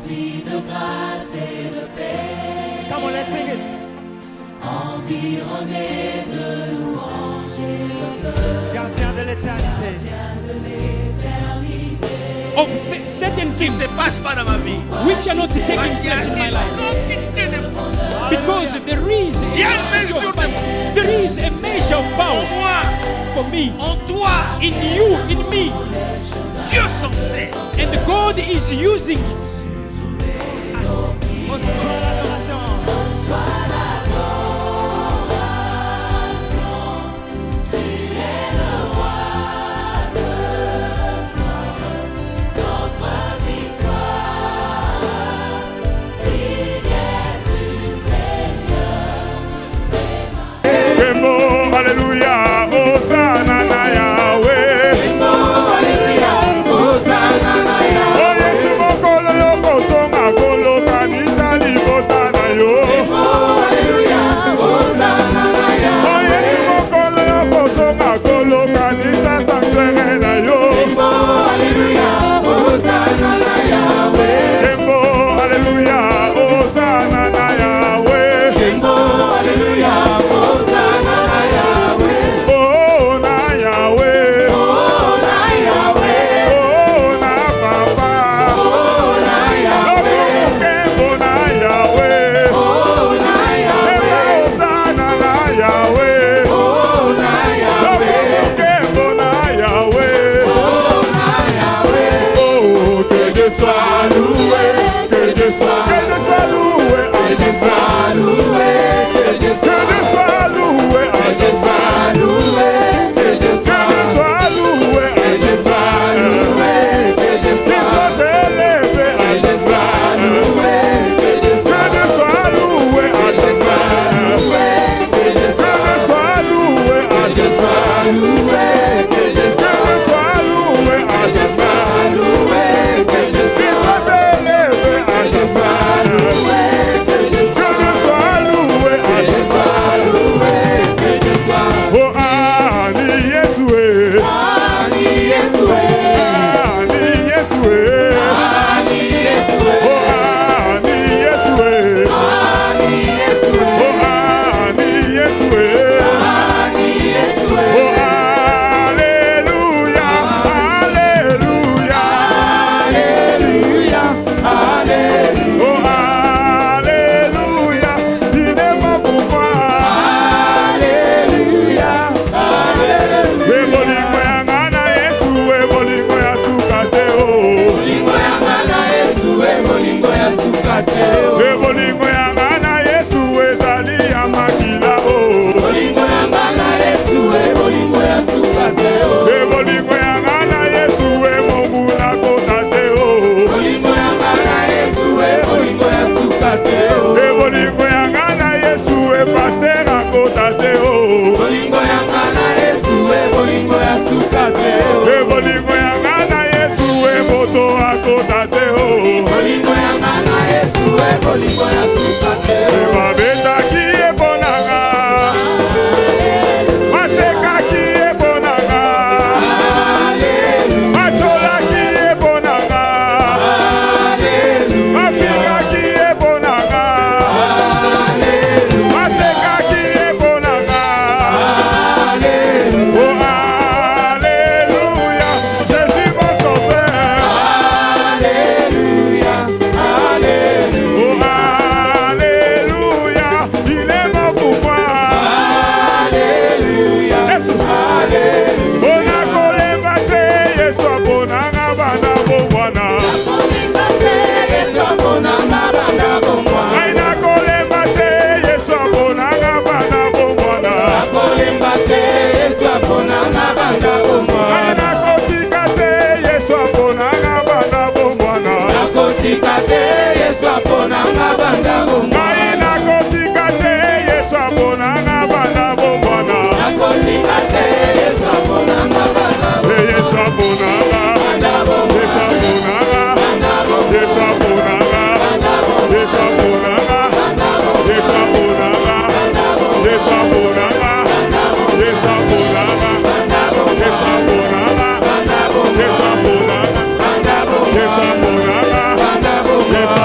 Rempli de grâce et de paix. Come on, let's sing it. Environné de louanges et de fleurs. Gardien de l'éternité. Gardien de l'éternité. Of certain Qui things ne se passe pas dans ma vie. which are not taking Parce qu'il y a place in my life. une quantité de pouvoir. Because there is Il y a a une measure mesure of de power. puissance. There is a measure of En power moi, for me, en toi, in you, in me. Dieu s'en sert. And God is using it. Reçois l'adoration. Alléluia, Hosanna na Yahweh. Alléluia, Hosanna na Yahweh. Oh Yesu mokolo yoko songa kolo kanisa libota na yo. Alléluia, Hosanna na Yahweh. Oh Yesu mokolo yoko songa kolo kanisa sanctuaire na yo. Alléluia, Hosanna na Yahweh. Tembo, Alléluia, Hosanna na Yahweh. Alléluia, Hosanna na Yahweh. Oh na Yahweh. Oh na Yahweh. Oh na Papa. Oh na Yahweh. Tembo na Yahweh. Oh na Yahweh. Hosanna na Yahweh. Oh na Yahweh. Tembo na Yahweh. Oh na Yahweh. Oh, que Dieu soit loué, que Dieu soit loué, Que Dieu soit loué, que Dieu soit loué, que Dieu soit loué, que Dieu soit loué, que Dieu soit loué, que Dieu soit élevé, que Dieu soit loué, que Dieu soit loué, que Dieu soit loué, que Dieu soit loué, que Dieu soit loué, que Dieu soit loué, que Dieu soit loué, que Dieu soit élevé, que Dieu soit loué, que Dieu soit loué, que Dieu soit loué, que Dieu soit oh, Ani Yesue, Ani Yesue, Ani Yesue, Ani Yesue, oh, Ani Yesue, Ani Yesue, oh, Ani Yesue, Ani Yesue, oh, Alléluia, Alléluia, Alléluia, Alléluia, oh, Alléluia, il est mort pour moi. Alléluia, Alléluia. Ebolingo yanga na Yesu, ebolingo ya suka te o. Bolingo yanga na Yesu, bolingo ya suka te o. Ebolingo yanga na Yesu, ezali ya makila o. Bolingo yanga na Yesu, bolingo ya suka te o. Ebolingo yanga na Yesu, emongula kota te o. Bolingo yanga na Yesu, bolingo ya suka te o. Ebolingo yanga na Yesu, epaster akota te o. Bolingo yanga na Yesu, bolingo ya suka te o. Ebolingo yanga na Yesu, emoto akota te o. Bolingo yanga na Yesu, bolingo ya suka te o. Ebabetaki ebonanga, masekaki ebonanga, Alléluia, macholaki ebonanga, Alléluia, mafingaki ebonanga, Alléluia, masekaki ebonanga. Alléluia. Oh, Alléluia, Jésus mon sauveur. Alléluia, Alléluia, Oh, Alléluia, il est mort pour moi. Alléluia, Yesu. Alléluia. Bona kolemba te, Yesu abonanga bana bomwana. Yesu abonanga bana bomwana. Aina kolemba te, Yesu abonanga bana bomwana. Akolemba te, Yesu abonanga bana bomwana. Aina kotika te, Yesu abonanga bana bomwana. Nakotika te, Yesu abonanga bana bomwana. Aina kotika te, Yesu abonanga bana bomwana. Nakotika te, Yesu abonanga bana bomwana. Yesu abonanga, Bana bomwana. Yesu abonanga, Bana bomwana. Yesu abonanga, Bana bomwana. Yesu abonanga, Bana bomwana. Yesu abonanga, Bana bomwana. Yesu abonanga, Bana bomwana. Yesu abonanga, Bana bomwana. Yesu abonanga, Bana bomwana. Yesu abonanga, Bana bomwana. Yesu abonanga, Bana bomwana. Yesu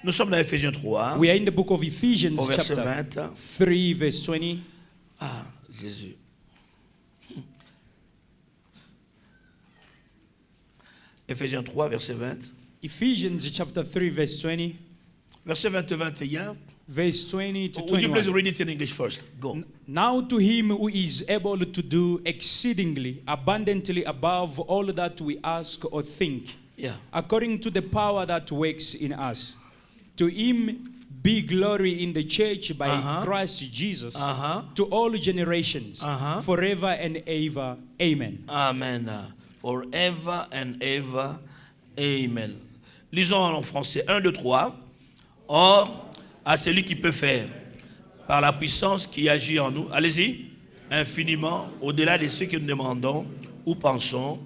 Nous sommes dans Ephésiens 3. We are in the book of Ephesians, Au verset chapter 20. 3, verse 20. Ah, Jésus. Ephésiens 3, verset 20. Ephesians chapter 3, verse 20. Verset 20 et 21. Verse 20 to Would you please 21. read it in English first? Go. Now to him who is able to do exceedingly abundantly above all that we ask or think, Yeah. according to the power that works in us. To him be glory in the church by Christ Jesus to all generations, forever and ever. Amen. Amen. Forever and ever. Amen. Lisons en français. 1, 2, 3. Or, à celui qui peut faire, par la puissance qui agit en nous, allez-y, infiniment, au-delà de ce que nous demandons ou pensons,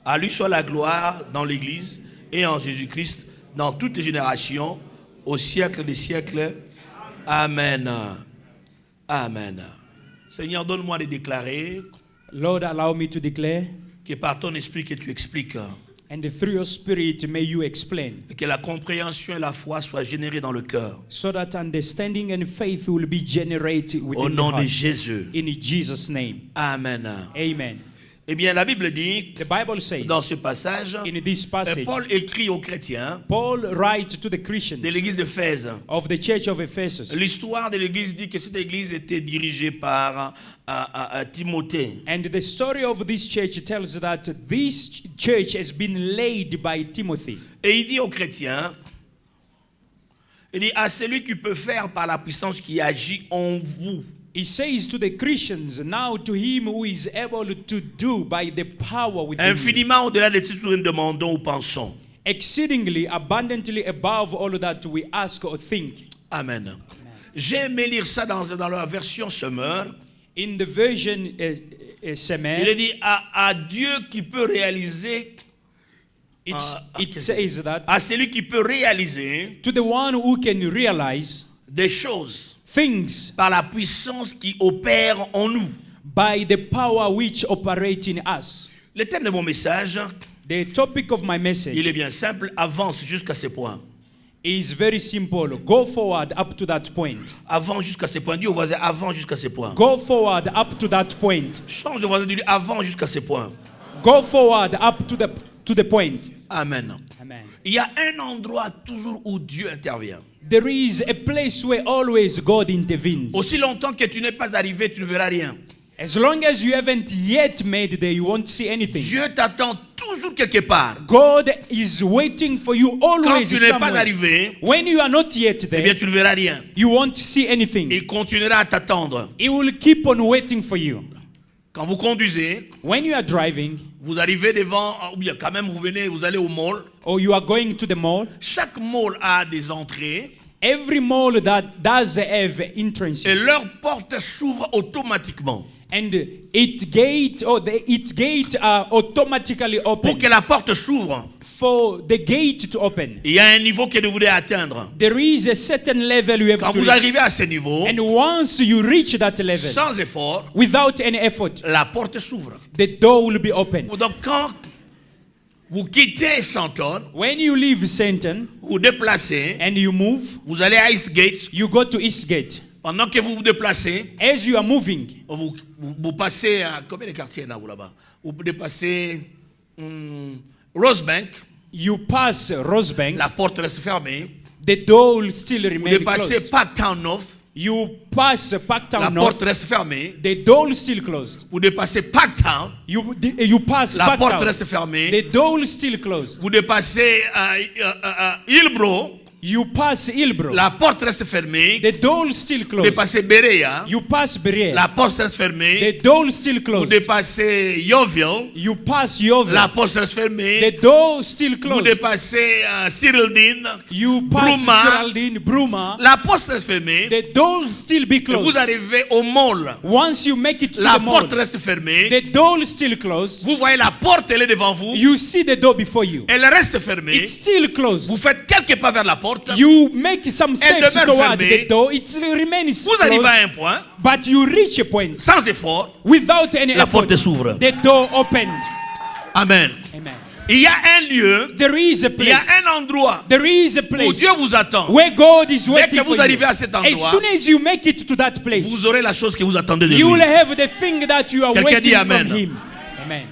à lui soit la gloire dans l'Église et en Jésus-Christ, dans toutes les générations, au siècle des siècles. Amen. Amen. Seigneur, donne-moi de déclarer Lord, allow me to declare, que par ton esprit que tu expliques, and through your spirit may you explain, que la compréhension et la foi soient générées dans le cœur. so that understanding and faith will be generated Au within the nom de heart. Jésus. In Jesus' name. Amen. Amen. Eh bien, la Bible dit, The Bible says, dans ce passage, in this passage, Paul écrit aux chrétiens Paul writes to the Christians de l'église d'Éphèse. of the church of Ephesus. L'histoire de l'église dit que cette église était dirigée par Timothée. And the story of this church tells that this church has been led by Timothy. Et il dit aux chrétiens, il dit à celui qui peut faire par la puissance qui agit en vous. He says to the Christians, now to him who is able to do by the power within you, Infiniment au-delà de tout ce que nous demandons ou pensons. exceedingly abundantly above all that we ask or think. Amen. J'ai aimé lire ça dans la version Semeur. In the version Il est Semer, dit à Dieu qui peut réaliser, it says that à celui qui peut réaliser to the one who can realize des choses things par la puissance qui opère en nous. by the power which operates in us. Le thème de mon message, The topic of my il message est bien simple, avance jusqu'à ce point. is very simple. Go forward up to that point. Avance jusqu'à ce point. Dis au voisin, avance jusqu'à ce point. Go forward up to that point. Change de voisin, dis avance jusqu'à ce point. Go forward up to the point. Amen. Amen. Il y a un endroit toujours où Dieu intervient. There is a place where always God intervenes. Aussi longtemps que tu n'es pas arrivé, tu ne verras rien. As long as you haven't yet made there, you won't see anything. Dieu t'attend toujours quelque part. God is waiting for you Quand always tu n'es pas somewhere. arrivé, When you are not yet eh bien there, tu ne verras rien. you won't see anything. Il continuera à t'attendre. He will keep on waiting for you. Quand vous conduisez, When you are driving vous arrivez devant, ou bien quand même vous allez au mall. or you are going to the mall, Chaque mall a des entrées every mall that does have entrances. et leurs portes s'ouvrent automatiquement. And it gate automatically Pour open que la porte s'ouvre, for the gate to open. il y a un niveau que vous devez atteindre. There is a certain level you have Quand to vous reach. arrivez à ce niveau, And once you reach that level, sans effort, without any effort, la porte s'ouvre. the door will be open. Donc quand vous quittez Santon, When you leave Sainton vous déplacez, and you move, vous allez à Eastgate. you go to Eastgate. Pendant que vous vous déplacez, As you are moving, vous passez à combien de quartiers là-bas? Vous dépassez Rosebank, you pass Rosebank, la porte reste fermée. the door will still Vous remain dépassez closed. Parktown North, You pass la Parktown porte North, reste fermée. the door will still closed. Vous dépassez Parktown, You pass la porte Parktown, reste fermée. the door will still closed. Vous dépassez Hillbrow, You pass Hillbrow, la porte reste fermée. the door will still Vous closed. dépassez Berea, You pass Berea, la porte reste fermée. the door will still Vous closed. dépassez Yeovil, You pass Yeovil, la porte reste fermée. the door still Vous closed. dépassez Cyrildine, You pass Bruma, Geraldine, Bruma, la porte reste fermée. the door will still be Et vous closed. arrivez au mall, Once you make it to la the mall, porte reste fermée. the door is still closed. Vous voyez la porte, elle est devant vous. You see the door before you. Elle reste fermée. It's still closed. Vous faites quelques pas vers la porte. You make some steps demeure toward fermée. the door. It remains Vous arrivez closed. à un point, But you reach a point sans effort, without any la effort. porte s'ouvre. The door opened. Amen. Amen. Il y a un lieu, There is a il y a place. un endroit There is a où place Dieu vous attend. where God is Dès waiting que vous for arrivez you. à cet As endroit, soon as you make it to that place, vous aurez la chose que vous attendez de you will lui. have the thing that you are Quelqu'un waiting dit from amen. Him. Amen.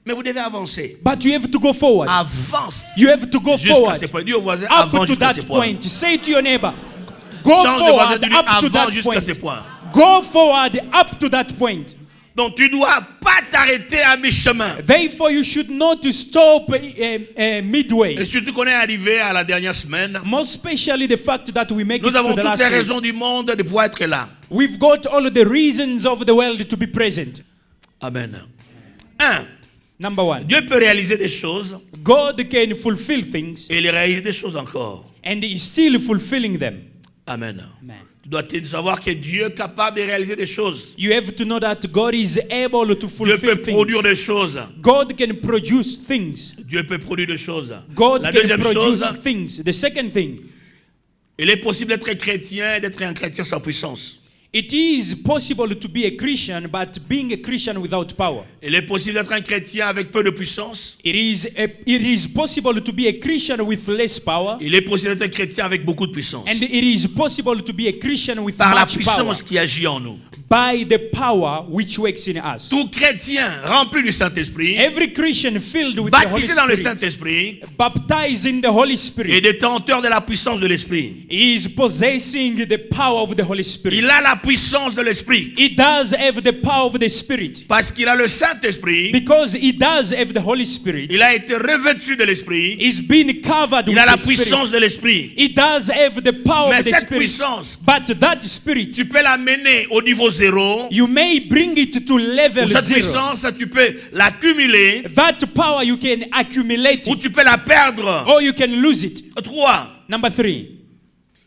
Mais vous devez avancer. But you have to go forward. Avance You have to go jusqu'à forward. ce point. Dis au voisin, Up avance to jusqu'à ce that point. point. Say to your neighbor, go Change de voisin, forward dis-lui, up to avance that jusqu'à ce point. point. Go forward up to that point. Donc tu ne dois pas t'arrêter à mi-chemin. Therefore, you should not stop midway. Et surtout qu'on est arrivé à la dernière semaine, More especially the fact that we make nous it avons to the toutes last les week. raisons du monde de pouvoir être là. We've got all the reasons of the world to be present. Amen. 1. Number one, Dieu peut réaliser des choses God can fulfill things et il réalise des choses encore. and He's still fulfilling them. Amen. Amen. Tu dois savoir que Dieu est capable de réaliser des choses. You have to know that God is able to Dieu fulfill peut produire things. des choses. God can produce things. Dieu peut produire des choses. God La can deuxième produce chose, things. The second thing, il est possible d'être chrétien et d'être un chrétien sans puissance. it is possible to be a Christian, but being a Christian without power. Il est possible d'être un chrétien avec peu de puissance. It is possible to be a Christian with less power, Il est possible d'être un chrétien avec beaucoup de puissance. and it is possible to be a Christian with Par la much power puissance qui agit en nous. by the power which works in us. Tout chrétien rempli du Saint-Esprit, Every Christian filled with the Holy baptisé dans le Spirit, Saint-Esprit, baptized in the Holy est Spirit, détenteur de la puissance de l'Esprit. is possessing the power of the Holy Spirit. Il a la puissance de l'Esprit. He does have the power of the Spirit. Parce qu'il a le Saint-Esprit, Because he does have the Holy Spirit, il a été revêtu de l'Esprit, he's been covered il with a la the Spirit. puissance de l'Esprit. He does have the power Mais of the cette Spirit. puissance, But that Spirit, tu peux l'amener au niveau 0. you may bring it to level Ou cette 0. puissance, tu peux l'accumuler That power you can accumulate ou it, tu peux la perdre. or you can lose it. 3. Number 3.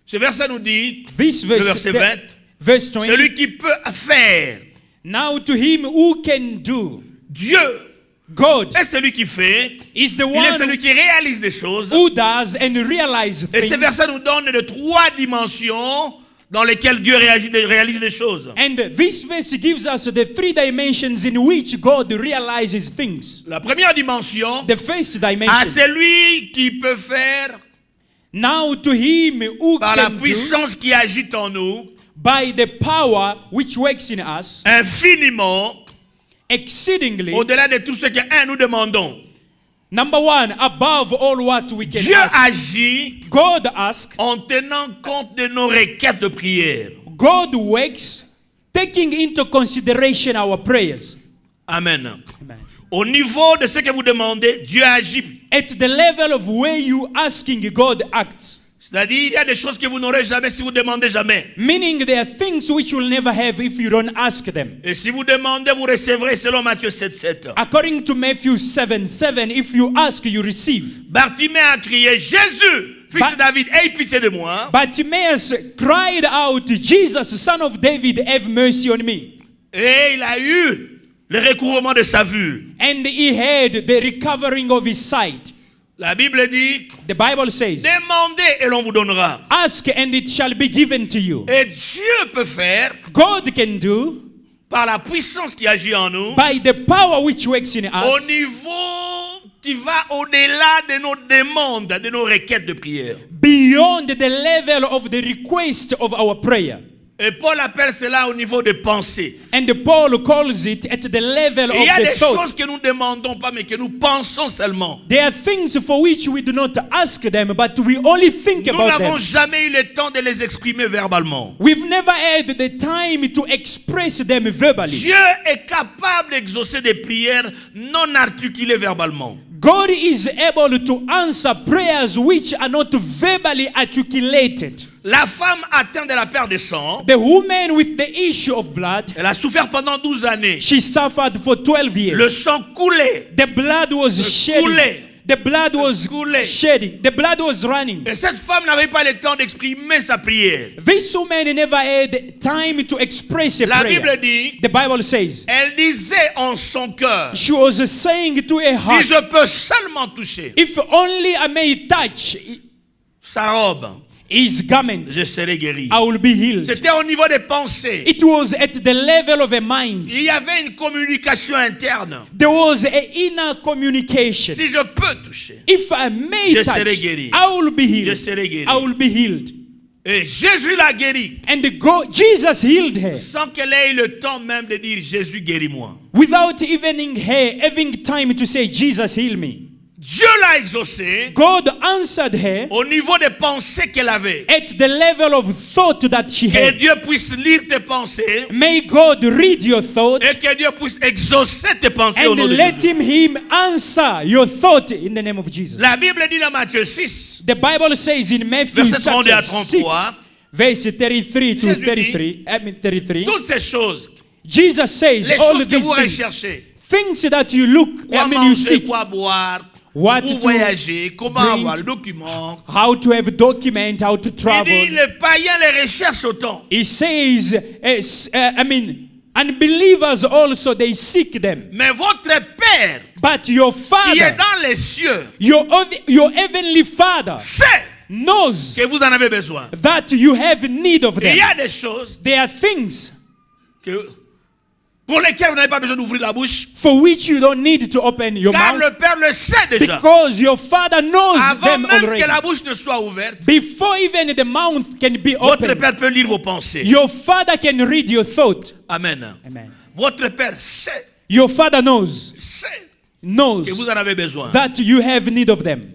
Ce verset nous dit, This le verse, verset 20, verse 20. celui qui peut faire. Now to him who can do. Dieu God est celui qui fait. is the Il est one celui qui réalise des choses. who does and realize Et ce things. verset nous donne les 3 dimensions dans lesquels Dieu réalise des choses. And this verse gives us the three dimensions in which God realizes things. La première dimension, The first à dimension. celui qui peut faire Now to him who par la can do, puissance qui agit en nous, by the power which works in us, infiniment, exceedingly, au-delà de tout ce que nous demandons. number one, above all what we can Dieu ask. agit God asks, en tenant compte de nos requêtes de prière. God works, taking into consideration our prayers. Amen. Amen. Au niveau de ce que vous demandez, Dieu agit. At the level of where you asking, God acts. C'est-à-dire, il y a des choses que vous n'aurez jamais si vous demandez jamais. Meaning there are things which you'll never have if you don't ask them. Et si vous demandez, vous recevrez selon Matthieu 7:7. According to Matthew 7:7, if you ask, you receive. Bartimée a crié, Jésus, fils de David, aie pitié de moi. Bartimaeus cried out, Jesus, son of David, have mercy on me. Et il a eu le recouvrement de sa vue. And he had the recovering of his sight. La Bible dit, The Bible says, demandez et l'on vous donnera. ask and it shall be given to you. Et Dieu peut faire, God can do, par la puissance qui agit en nous, by the power which works in au us, niveau qui va au-delà de nos demandes, de nos requêtes de prière. beyond the level of the request of our prayer. Et Paul appelle cela au niveau des pensées. And Paul calls it at the level Et il y a of the des thought. choses que nous ne demandons pas, mais que nous pensons seulement. There are things for which we do not ask them, but we only think Nous about n'avons them. jamais eu le temps de les exprimer verbalement. We've never had the time to express them verbally. Dieu est capable d'exaucer des prières non articulées verbalement. God is able to answer prayers which are not verbally articulated. La femme atteinte de la perte de sang, The woman with the issue of blood, elle a souffert pendant 12 années. she suffered for 12 Le years. sang coulait. The blood was shedding. coulait. The blood was coulait. shedding. The blood was running. Et cette femme n'avait pas le temps d'exprimer sa prière. This woman never had time to express a La prayer. Bible dit, The Bible says, elle disait en son cœur, she was saying to her si heart, je peux seulement toucher if only I may touch sa robe, his garment, je serai guéri. I will be healed. C'était au niveau des pensées. It was at the level of a mind. Il y avait une communication interne. There was an inner communication. Si je peux toucher, If I may je touch, serai guéri. I will be je healed. serai guéri. I will be healed. Et Jésus l'a guéri And Jesus healed her sans qu'elle ait eu le temps même de dire Jésus guéris-moi. without even her having time to say, Jesus heal me. Dieu l'a exaucé God answered her au niveau des pensées qu'elle avait. at the level of thought that she Que had. Dieu puisse lire tes pensées May God read your thoughts et que Dieu puisse exaucer tes pensées au and nom de let Jésus. him answer your thought in the name of Jesus. La Bible dit dans Matthieu 6, The Bible says in Matthew Verset 32 à chapter 6, 33, verse 33 to Jésus dit, 33, I mean 33, toutes ces choses, Jesus says les all choses que these vous things, recherchez, things that you look, quoi I mean you manger, seek, quoi boire, What où to voyager, comment drink, avoir le document. how to have a document, how to Il travel. dit, les païens les recherchent autant. He says, unbelievers also, they seek them. Mais votre Père But your qui est Father, dans les cieux your heavenly Father sait knows que vous en avez besoin. that you have need of Et il y them. a des choses There are things pour lesquelles vous n'avez pas besoin d'ouvrir la bouche, for which you don't need to open your car mouth le Père le sait déjà. because your Father knows Avant them même already. que la bouche ne soit ouverte, Before even the mouth can be votre opened, Père peut lire vos pensées. your Father can read your thought. Amen. Amen. Votre Père sait Your Father knows que vous en avez besoin. that you have need of them.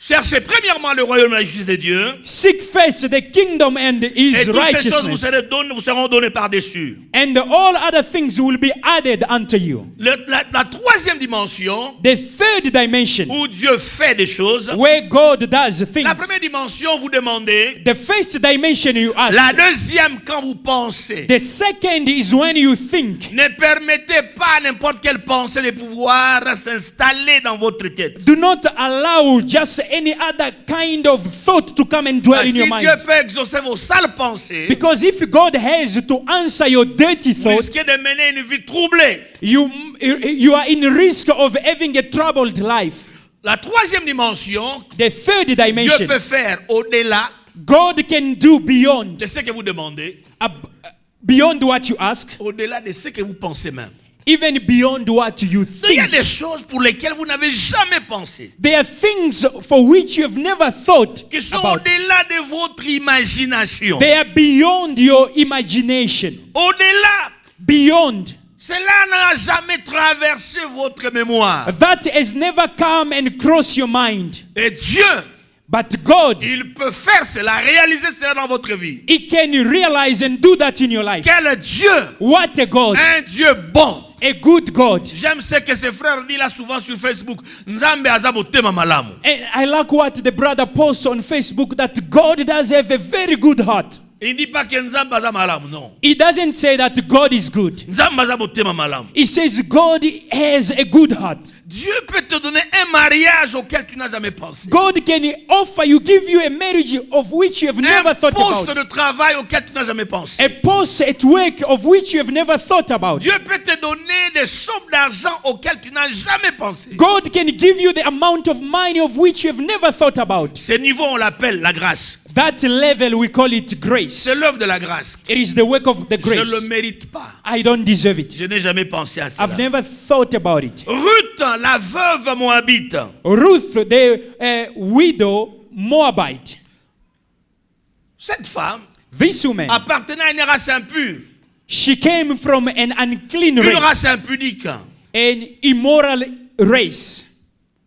Cherchez premièrement le royaume et la justice de Dieu, Seek first the kingdom and et his toutes ces choses vous righteousness, seront données par-dessus. and all other things will be added unto you. La troisième dimension, The third dimension, où Dieu fait des choses. where God does things. La première dimension, vous demandez. The first dimension you ask. La deuxième, quand vous pensez. The second is when you think. Ne permettez pas à n'importe quelle pensée de pouvoir s'installer dans votre tête. Do not allow just any other kind of thought to come and dwell in Si your Dieu mind. peut exaucer vos sales pensées, Because if God has to answer your dirty vous thoughts, risquez de mener une vie troublée. you are in risk of having a troubled life. La troisième dimension, The third Dieu dimension, peut faire au-delà God can do beyond, de ce que vous demandez, beyond what you ask, au-delà de ce que vous pensez même. even beyond what you Il y a think. des choses pour lesquelles vous n'avez jamais pensé, There are things for which you have never thought qui sont about. au-delà de votre imagination. They are beyond your imagination. Au-delà, Beyond. cela n'a jamais traversé votre mémoire. That has never come and crossed your mind. Et Dieu, But God, il peut faire cela, réaliser cela dans votre vie. He can realize and do that in your life. Quel Dieu! What a God. Un Dieu bon. A good God. J'aime ce que ses frères disent là souvent sur Facebook. Nzambe aza motema malamu. And I like what the brother posts on Facebook, that God does have a very good heart. Il ne dit pas que Nzambe aza malamu, non. He doesn't say that God is good. Nzambe aza motema malamu. He says God has a good heart. Dieu peut te donner un mariage auquel tu n'as jamais pensé. God can offer you, give you a marriage of which you have never thought Un poste about. de travail auquel tu n'as jamais pensé. A post at work of which you have never thought about. Dieu peut te donner des sommes d'argent auxquelles tu n'as jamais pensé. God can give you the amount of money of which you have never thought about. Ce niveau, on l'appelle la grâce. That level, we call it grace. C'est l'œuvre de la grâce. It is the work of the Je ne le grace. mérite pas. I don't deserve it. Je n'ai jamais pensé à cela. I've never thought about it. Ruth, la veuve moabite. Ruth, the widow Moabite. Cette femme This woman, appartenait à une race impure. she came from an unclean Une race, race impudique. an immoral race.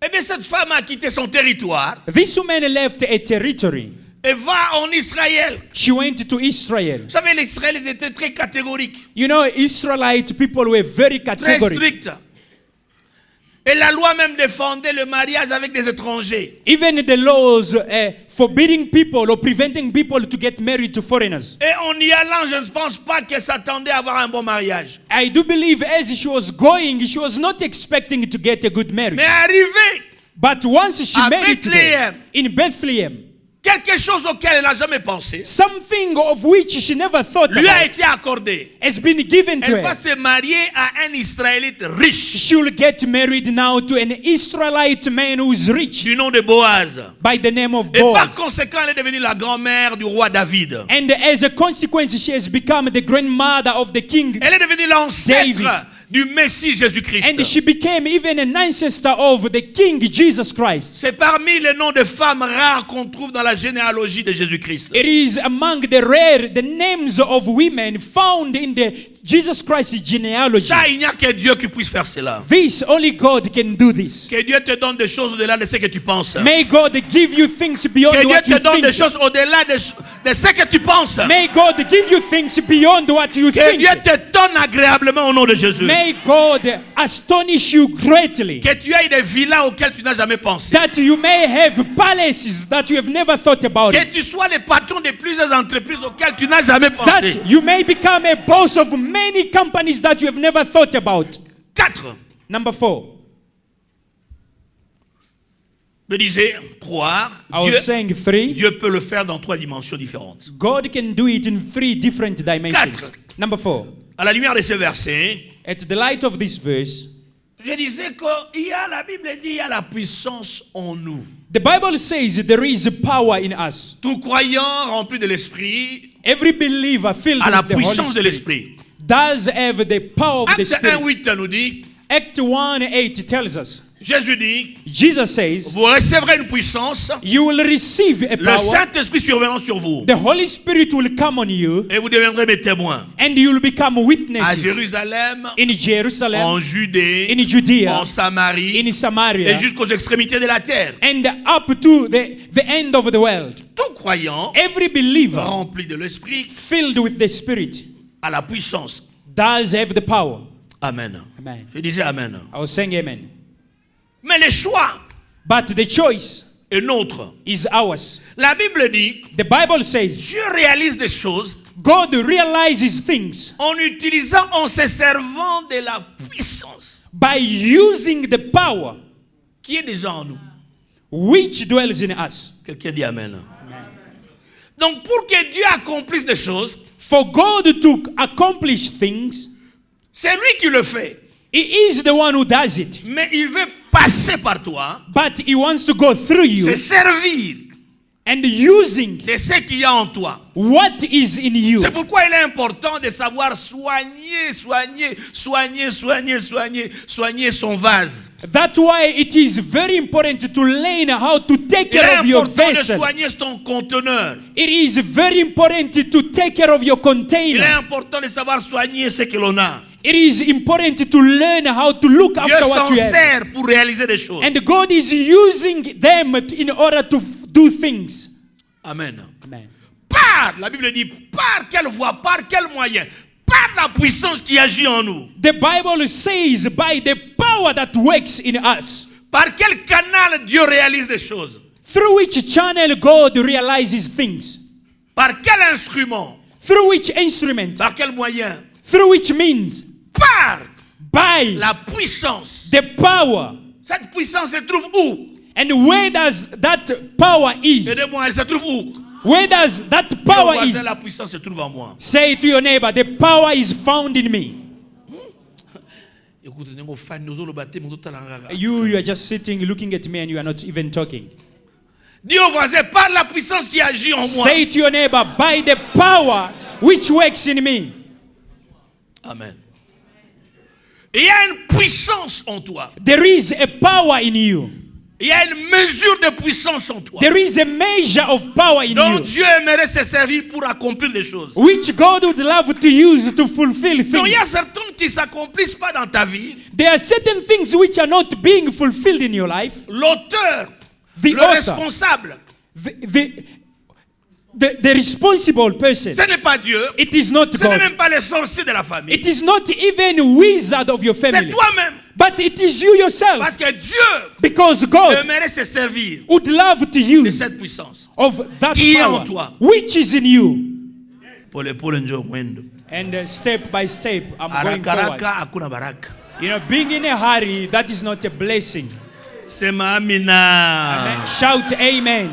Eh bien, cette femme a quitté son territoire This woman left a territory. et va en Israël. She went to Israel. Vous savez, les Israéliens étaient très catégoriques, You know, Israelite people were very très categorical. stricts. Et la loi même défendait le mariage avec des étrangers. Even the laws forbidding people or preventing people to get married to foreigners. Et en y allant, je ne pense pas qu'elle s'attendait à avoir un bon mariage. I do believe as she was going, she was not expecting to get a good marriage. Mais arrivée, But once she à made it there, Bethléem. in Bethlehem, quelque chose auquel elle n'a jamais pensé something of which she never thought lui a about été accordé. has been given to Elle va her. se marier à un Israélite riche She will get married now to an Israelite man who is rich du nom de Boaz. by the name of Et par Boaz. conséquent, elle est devenue la grand-mère du roi David. And as a consequence, she has become the grandmother of the king. Elle est devenue l'ancêtre David. du Messie Jésus-Christ. And she became even an ancestor of the King Jesus Christ. C'est parmi les noms de femmes rares qu'on trouve dans la généalogie de Jésus-Christ. It is among the names of women found in the Jesus Christ genealogy. Ça, il n'y a que Dieu qui puisse faire cela. This, only God can do this. Que Dieu te donne des choses au-delà de ce que tu penses. May God give you things beyond Que Dieu what you te donne des think. choses au-delà de ce que tu penses. May God give you things beyond what you Que think. Dieu te donne agréablement au nom de Jésus. May God astonish you greatly. Que tu aies des villas auxquelles tu n'as jamais pensé. That you may have palaces that you have never thought about. Que tu sois le patron de plusieurs entreprises auxquelles tu n'as jamais pensé. That you may become a boss of many companies that you have never thought about. 4. Number 4. Je disais, croire, I was saying 3. Dieu peut le faire dans 3 dimensions différentes. God can do it in 3 different dimensions. 4. Number 4. À la lumière de ce verset, At the light of this verse, je disais qu'il y a, la Bible dit, il y a la puissance en nous. the Bible says there is power in us. Tout croyant rempli de l'Esprit Every believer filled a la with the Holy puissance de Spirit l'Esprit. does have the power of the Acte Spirit. 1:8 nous dit, Act 1:8 tells us, Jésus dit, Jesus says, vous recevrez une puissance, you will receive a le power, Saint-Esprit survenant sur vous, the Holy Spirit will come on you, et vous deviendrez mes témoins. and you will become À witnesses Jérusalem, in Jerusalem, en Judée, in Judea, en Samarie, in Samaria, et jusqu'aux extrémités de la terre. and up to the end of the world. Tout croyant Every believer rempli de l'Esprit filled with the Spirit a la puissance. does have the power. Amen. Amen. Je disais Amen. I was saying amen. Mais le choix But the choice est nôtre. is ours. La Bible dit, The Bible says Dieu réalise des choses God realizes things en utilisant, en se servant de la puissance by using the power qui est déjà en nous. which dwells in us. Quelqu'un dit Amen. Donc pour que Dieu accomplisse des choses, For God to accomplish things, c'est lui qui le fait. He is the one who does it. Mais il veut passer par toi, But He wants to go through you se servir and using de ce qu'il y a en toi. what is in you. C'est pourquoi il est important de savoir soigner son vase. That's why it is very important to learn how to take Il est care of your important de vessel. soigner ton conteneur. It is very important to take care of your Il est container. important de savoir soigner ce que l'on a. It is important to learn how to look Dieu after what s'en you have. sert pour réaliser des choses. And God is using them in order to do things. Amen. Amen. Par, la Bible dit, par quelle voie, par quel moyen, par la puissance qui agit en nous. The Bible says by the power that works in us, Par quel canal Dieu réalise des choses. through which channel God realizes things, Par quel instrument, through which instrument, par quel moyen. through which means, Par by la puissance. the power. Cette puissance se trouve où? And where does that power is? Aidez-moi, elle se trouve où? Where does that Dis au power voisin, is? la puissance se trouve en moi. Say to your neighbor, the power is found in me. Écoute, nous fan nous le baptême nous talanga. You are just sitting looking at me and you are not even talking. Dis au voisin, par la puissance qui agit en moi. Say to your neighbor, by the power which works in me. Amen. Il y a une puissance en toi. There is a power in you. Il y a une mesure de puissance en toi. There is a measure of power in Donc you, Dieu aimerait se servir pour accomplir des choses. which God would love to use to fulfill Donc il y a things. certains qui ne s'accomplissent pas dans ta vie. There are certain things which are not being fulfilled in your life. L'auteur, The le author, responsable, the responsible person, ce n'est pas Dieu. it is not Ce n'est God. même pas les sorciers de la famille. It is not even wizard of your C'est family, toi-même. but it is you yourself. Parce que Dieu Because God aimerait se servir would love to de use cette puissance. of that Qui est en power toi. which is in you. Pole njo mwendo. And step by step, I'm going forward. Arakaraka hakuna baraka. You know, being in a hurry, that is not a blessing. Sema amina. Shout amen.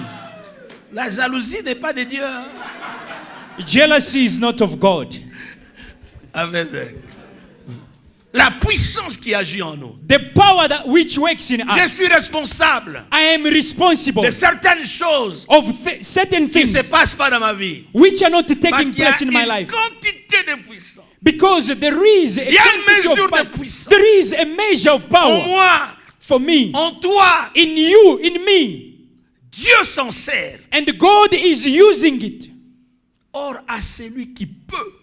La jalousie n'est pas de Dieu. Jealousy is not of God. Amen. La puissance qui agit en nous. The power that which works in Je us. suis responsable I am responsible de certaines choses of certain qui ne se things passent pas dans ma vie. which are not Parce taking qu'il y a place in my une life. quantité de puissance. Because there is a Il y a une quantity mesure of de power. puissance. There is a measure of En power moi, for me, en toi, in you, in me. Dieu s'en sert. And God is using it. Or, à celui qui peut,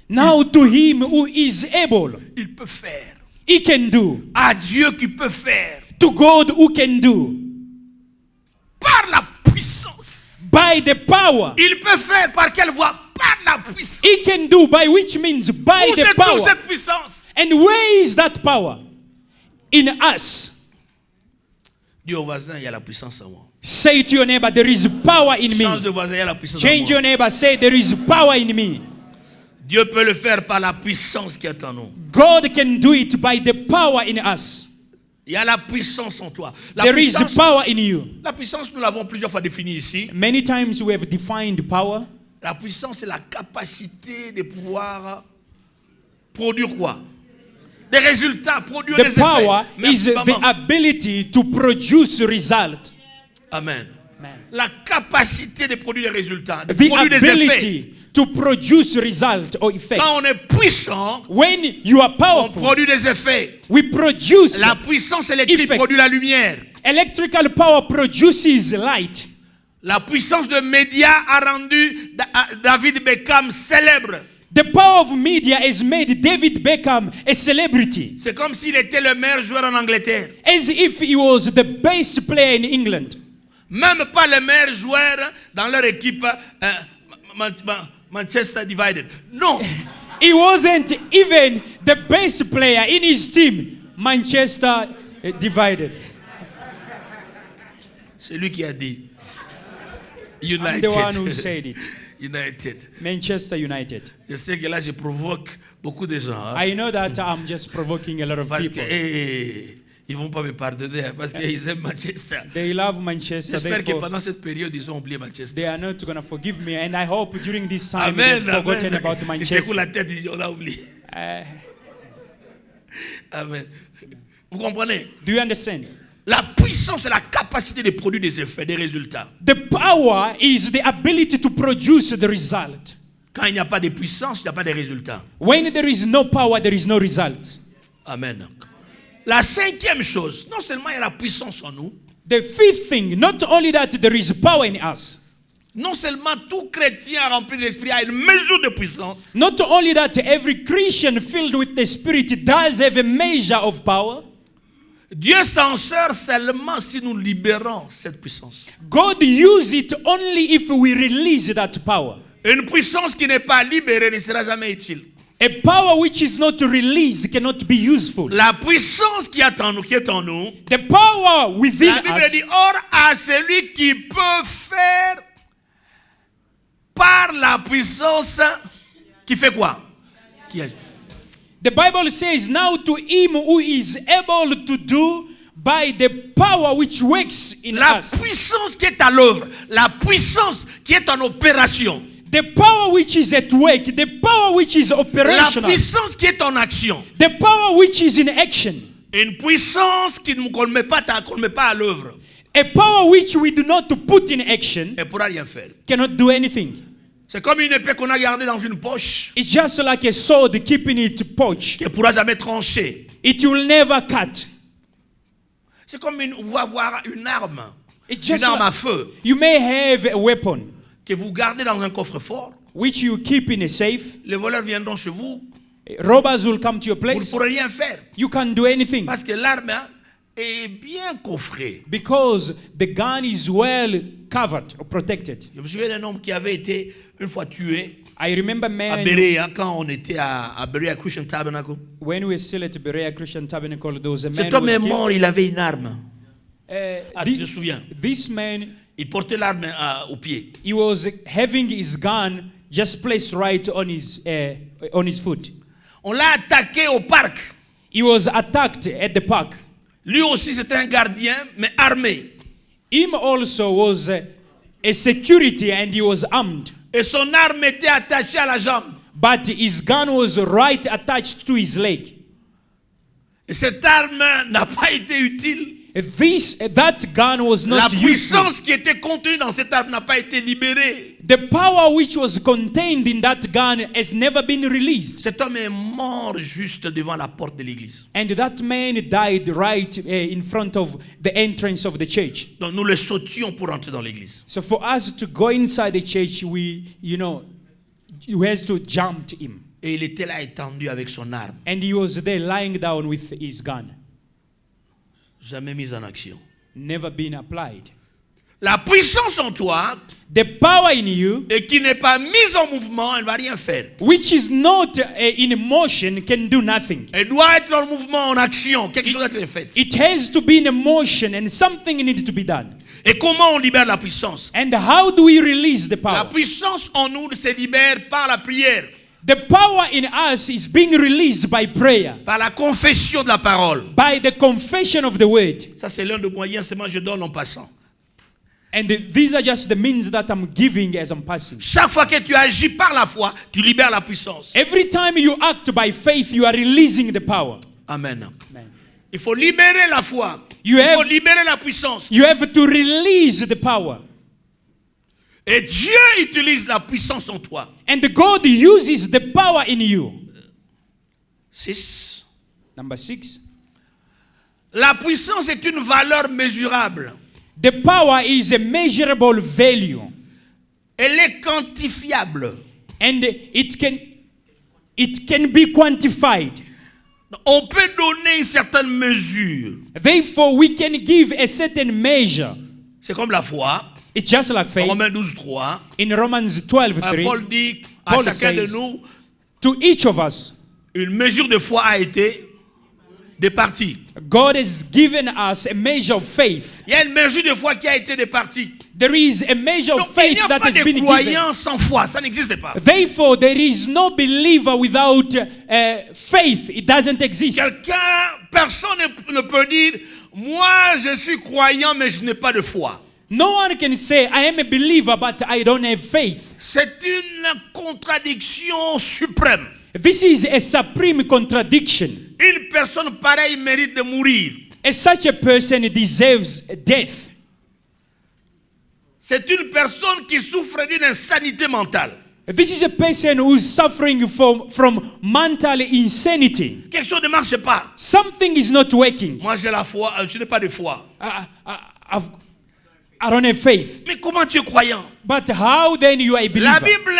Now to him who is able, il peut faire. he can do. À Dieu qui peut faire. To God who can do. Par la puissance. By the power. Il peut faire par quelle voie? Par la puissance. He can do, by which means by Où the se trouve power. cette puissance? And where is that power? In us. Dis au voisin, il y a la puissance en moi. Say to your neighbor, there is power in Change me. de voisin, il y a la puissance en Change your moi. neighbor, say there is power in me. Dieu peut le faire par la puissance qui est en nous. God can do it by the power in us. Il y a la puissance en toi. La There is puissance, power in you. la puissance, nous l'avons plusieurs fois définie ici. Many times we have defined power. La puissance, c'est la capacité de pouvoir produire quoi? Des résultats, produire The des power effets. Merci, is the maman. ability to produce result. Amen. Amen. La capacité de produire des résultats, de The produire des effets. ability to produce result or effect. Quand on est puissant, When you are on powerful, produit des effets. we produce. La puissance électrique Effect. produit la lumière. Electrical power produces light. La puissance de médias a rendu David Beckham célèbre. The power of media has made David Beckham a celebrity, C'est comme s'il était le meilleur joueur en Angleterre. as if he was the best player in England. Même pas le meilleur joueur dans leur équipe Manchester Divided. Non. He wasn't even the best player in his team, Manchester Divided. C'est lui qui a dit. I'm the one who United. said it. United. Manchester United. Je sais que là, je provoque beaucoup de gens. Hein, I know that I'm just provoking a lot of parce que people. ils vont pas me pardonner hein, parce qu'ils aiment Manchester. They love Manchester. J'espère que Therefore, pendant cette période, ils ont oublié Manchester. they are not going to forgive me. And I hope during this time Amen. they've forgotten Amen. about Ils secouent Manchester. la tête, ils disent on l'a oublié. Uh, Amen. Vous comprenez? do you understand? La puissance, c'est la capacité de produire des effets, des résultats. The power is the ability to produce the result. Quand il n'y a pas de puissance, il n'y a pas de résultats. When there is no power, there is no results. Amen. La cinquième chose, non seulement il y a la puissance en nous, The fifth thing, not only that there is power in us, non seulement tout chrétien rempli de l'esprit a une mesure de puissance, not only that every Christian filled with the Spirit does have a measure of power, Dieu s'en sert seulement si nous libérons cette puissance. God uses it only if we release that power. Une puissance qui n'est pas libérée ne sera jamais utile. A power which is not released cannot be useful. La puissance qui est en nous, The power within la Bible us, dit, or à celui qui peut faire par la puissance qui fait quoi? Qui agit. the Bible says, now to him who is able to do by the power which works in La us. puissance qui est à l'œuvre, la puissance qui est en opération, The power which is at work, the power which is la operational, puissance qui est en action. the power which is in action, Une puissance qu'on ne met pas à l'œuvre, a power which we do not put in action, elle ne pourra rien faire. cannot do anything. C'est comme une épée qu'on a gardée dans une poche, It's just like a sword keeping it pouch. qui ne pourra jamais trancher. It will never cut. C'est comme vous avoir une arme, It's une just arme à like, feu, you may have a weapon que vous gardez dans un coffre-fort. which you keep in a safe. Les voleurs viendront chez vous, Robbers will come to your vous ne place. pourrez rien faire. You can't do anything Parce que l'arme est bien coffrée. because the gun is well covered or protected. Je me souviens d'un homme qui avait été une fois tué I remember à man Berea, quand on était à Berea Christian Tabernacle. when we were still at Berea Christian Tabernacle, there was a man Cet who homme was est killed. mort, il avait une arme. Tu te Thi- souviens? This man, Il portait l'arme au pied. he was having his gun just placed right on his foot. On l'a attaqué au parc. He was attacked at the park. Lui aussi, c'était un gardien, mais armé. Him also was a security and he was armed. Et son arme était attachée à la jambe. But his gun was right attached to his leg. Et cette arme n'a pas été utile. That gun was La not useful. puissance qui était contenue dans cette arme n'a pas été libérée. The power which was contained in that gun has never been released. Cet homme est mort juste devant la porte de l'église. And that man died right in front of the entrance of the church. Donc nous le sautions pour entrer dans l'église. So for us to go inside the church, we has to jump him. Et il était là étendu avec son arme, And he was there lying down with his gun. jamais mise en action. Never been applied. La puissance en toi, The power in you, et qui n'est pas mise en mouvement, elle ne va rien faire. which is not in motion, can do nothing. Elle doit être en mouvement, en action. Quelque chose doit être fait. It has to be in motion and something needs to be done. Et comment on libère la puissance? And how do we release the La power? puissance en nous se libère par la prière, The power in us is being released by prayer, par la confession de la parole. by the confession of the word. Ça, c'est l'un des moyens, seulement je donne en passant. And these are just the means that I'm giving as I'm passing. Chaque fois que tu agis par la foi, tu libères la puissance. Every time you act by faith, you are releasing the power. Amen. Amen. Il faut libérer la foi. You Il faut have- libérer la puissance. You have to release the power. Et Dieu utilise la puissance en toi. And God uses the power in you. 6. Number 6. La puissance est une valeur mesurable. The power is a measurable value. Elle est quantifiable. And it can be quantified. On peut donner une certaine mesure. Therefore, we can give a certain measure. C'est comme la foi. It's just like faith. Romains 12:3. In Romans 12:3, Paul dit à Paul chacun de says, nous, to each of us, une mesure de foi a été départie. God has given us a measure of faith. Il y a une mesure de foi qui a été départie. There is a measure Donc, of il faith n'y a that pas has de been given. croyant sans foi. Ça n'existe pas. Therefore, there is no believer without faith. It doesn't exist. Personne ne peut dire, moi je suis croyant mais je n'ai pas de foi. No one can say, I am a believer, but I don't have faith. C'est une contradiction suprême. This is a supreme contradiction. Une personne pareille mérite de mourir. And such a person deserves death. C'est une personne qui souffre d'une insanité mentale. This is a person who's suffering from mental insanity. Quelque chose ne marche pas. Something is not working. Moi j'ai la foi, je n'ai pas de foi. I don't have faith. Mais comment tu es croyant? But how then you are a believer? La Bible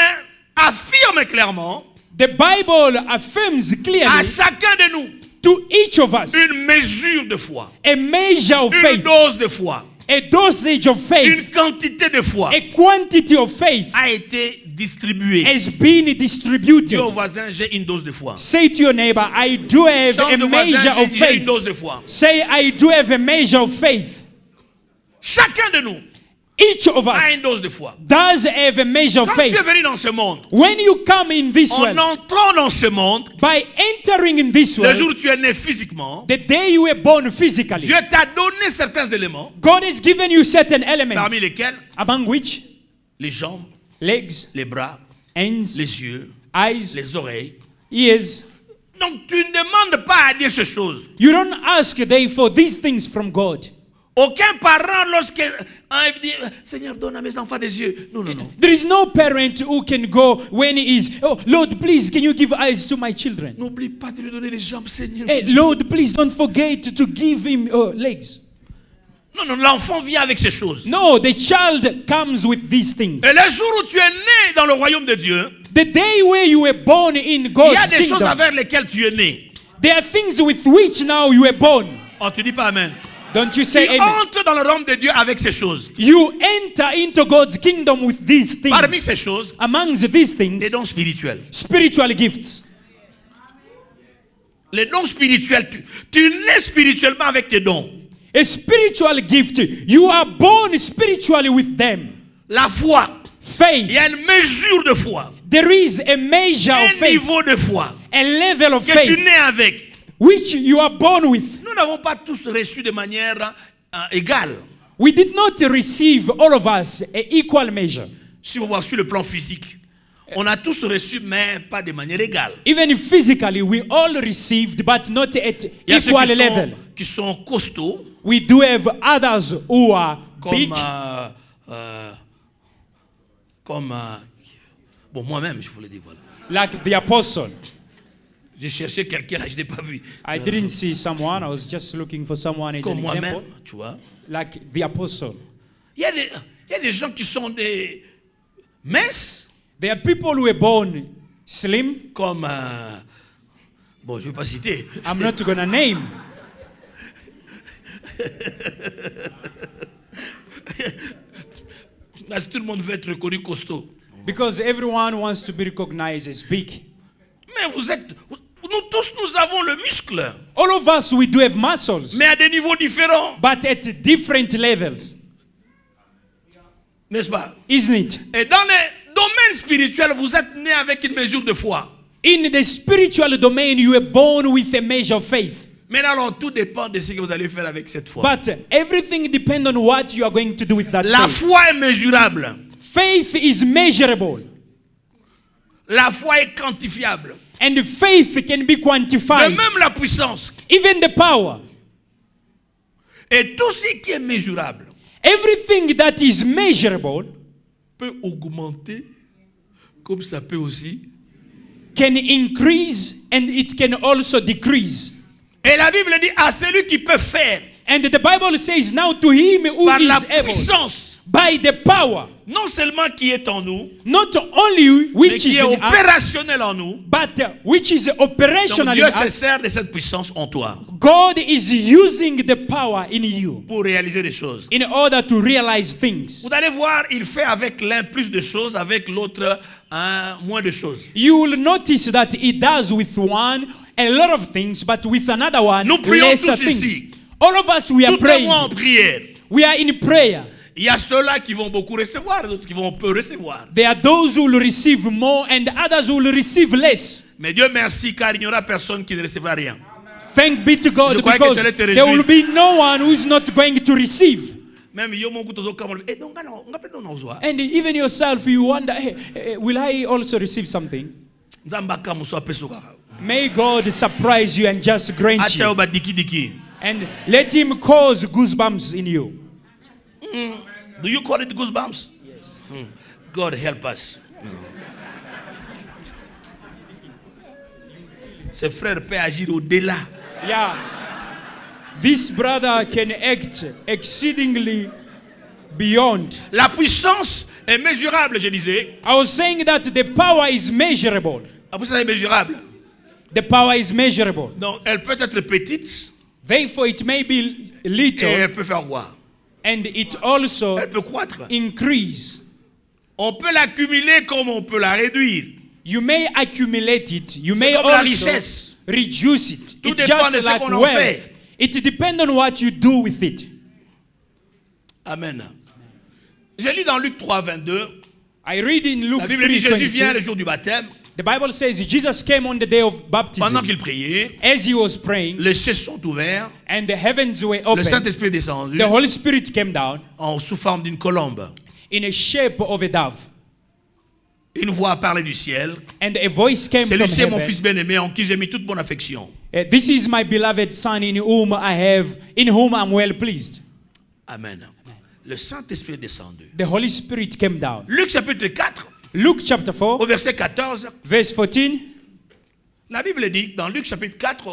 affirme clairement The Bible affirms à clearly chacun de nous to each of us une mesure de foi, a measure of une faith, dose de foi, a dosage of une faith, quantité de foi a quantity of faith a été distribuée. has been Dis distributed. au voisin, j'ai une dose de foi. Say to your neighbor, I do have Change a de voisin, measure of j'ai une faith. dose de foi. Say, I do have a measure of faith. Chacun de nous Each of a us une dose de foi. does have a measure of Quand tu es faith. venu dans ce monde, When you come in this en world, entrant dans ce monde, by entering in this le world, jour où tu es né physiquement, the day you were born physically, Dieu t'a donné certains éléments, God has given you certain elements, parmi lesquels among which les jambes, legs, les bras, hands, les yeux, eyes, les oreilles. ears. Donc tu ne demandes pas à Dieu ces choses. You don't ask therefore these things from God. Aucun parent, lorsqu'il dit Seigneur, donne à mes enfants des yeux. Non, non, non. There is no parent who can go when he is, oh Lord, please, can you give eyes to my children? N'oublie pas de lui donner les jambes, Seigneur. Hey, Lord, please don't forget to give him legs. Non, non, l'enfant vient avec ces choses. No, the child comes with these things. Et le jour où tu es né dans le royaume de Dieu, The day where you were born in il y a God's des choses kingdom, avec lesquelles tu es né. there are things with which now you were born. Oh, tu dis pas Amen. Don't you Tu say amen? entres dans le royaume de Dieu avec ces choses. You enter into God's kingdom with these Parmi things. ces choses, Amongst these les things, dons spirituels. spiritual gifts. Les dons spirituels, tu nais spirituellement avec tes dons. A spiritual gift, you are born spiritually with them. La foi, il Faith, y a une mesure de foi, there is a measure of un faith, niveau de foi a level of que tu faith, nais avec. which you are born with. Nous n'avons pas tous reçu de manière égale. We did not receive, all of us, an equal measure. Si vous voyez sur le plan physique, on a tous reçu, mais pas de manière égale. Even physically, we all received, but not at Il y a ceux equal level. qui sont costauds, We do have others who are big. Bon, moi-même, je voulais dire, voilà. Like the apostle. J'ai cherché quelqu'un, là, je n'ai pas vu. I didn't see someone. I was just looking for someone as an Comme moi-même, example. tu vois. Like the apostle. Il y a des gens qui sont des minces, There are people who were born slim. comme... bon, je ne vais pas citer. I'm not going to name. Là, tout le monde veut être reconnu costaud. Because everyone wants to be recognized as big. Mais nous tous, nous avons le muscle, All of us, we do have muscles, mais à des niveaux différents, but at different levels. n'est-ce pas? Isn't it? Et dans les domaines spirituels, vous êtes né avec une mesure de foi. In the spiritual domain, you were born with a measure of faith. Mais alors, tout dépend de ce que vous allez faire avec cette foi. But everything depends on what you are going to do with that La faith. foi est mesurable. Faith is measurable. La foi est quantifiable. And faith can be De quantified. même la puissance. Even the power. Et tout ce qui est mesurable Everything that is measurable peut augmenter, comme ça peut aussi. can increase and it can also decrease. Et la Bible dit à celui qui peut faire And the Bible says now to him who par la is able, puissance, by the power, non seulement qui est en nous, not only mais which qui is est in us, opérationnel en nous. but which is Donc operational Dieu in se us. sert de cette puissance en toi God is using the power in you pour réaliser des choses. in order to realize things. Vous allez voir, il fait avec l'un plus de choses, avec l'autre moins de choses. You will notice that he does with one a lot of things, but with another one Nous prions lesser tous things. ici. All of us, we are Tout le praying. monde en prière. We are in prayer. Il y a ceux-là qui vont beaucoup recevoir, d'autres qui vont peu recevoir. There are those who will receive more and others who will receive less. Mais Dieu merci, car il n'y aura personne qui ne recevra rien. Thank be to God, Je croyais que because tu allais te there will réjouir. be no one who's not going to receive. Même yo mon kutozo kamol. Et donc on appelle dans nos And even yourself, you wonder, hey, will I also receive something? Nzamba kamuso apesoka. May God surprise you and just grant Acha you. oba diki diki. And let Him cause goosebumps in you. Do you call it goosebumps? Yes. God help us. Ce frère peut agir au-delà. Yeah. This brother can act exceedingly beyond. La puissance est mesurable, je disais. I was saying that the power is measurable. La puissance est mesurable. The power is measurable. Donc, elle peut être petite Therefore, it may be et little elle peut faire quoi? and it also Elle peut croître. increase. On peut l'accumuler comme on peut la réduire. You may accumulate it. You may comme la also richesse. reduce it. Tout It's dépend de just ce like qu'on en wealth. fait. It depends on what you do with it. Amen. J'ai lu dans Luc 3, 22. I read in Luke La Bible dit Jésus vient le 3:22. jour du baptême. The Bible says Jesus came on the day of baptism. Pendant qu'il priait, As he was praying, les cieux sont ouverts. and the heavens were Le opened, Saint-Esprit est descendu the Holy Spirit came down sous forme d'une colombe. in a shape of a dove. Une voix a parlé du ciel. And a voice came from Celui-ci est mon heaven. fils bien-aimé en qui j'ai mis toute mon affection. This is my beloved son in whom I'm well pleased. Amen. Le Saint-Esprit est descendu. The Holy Spirit came down. Luc chapitre 4, Luke chapter 4, au verset 14, verse 14. la Bible dit, dans Luc chapitre 4,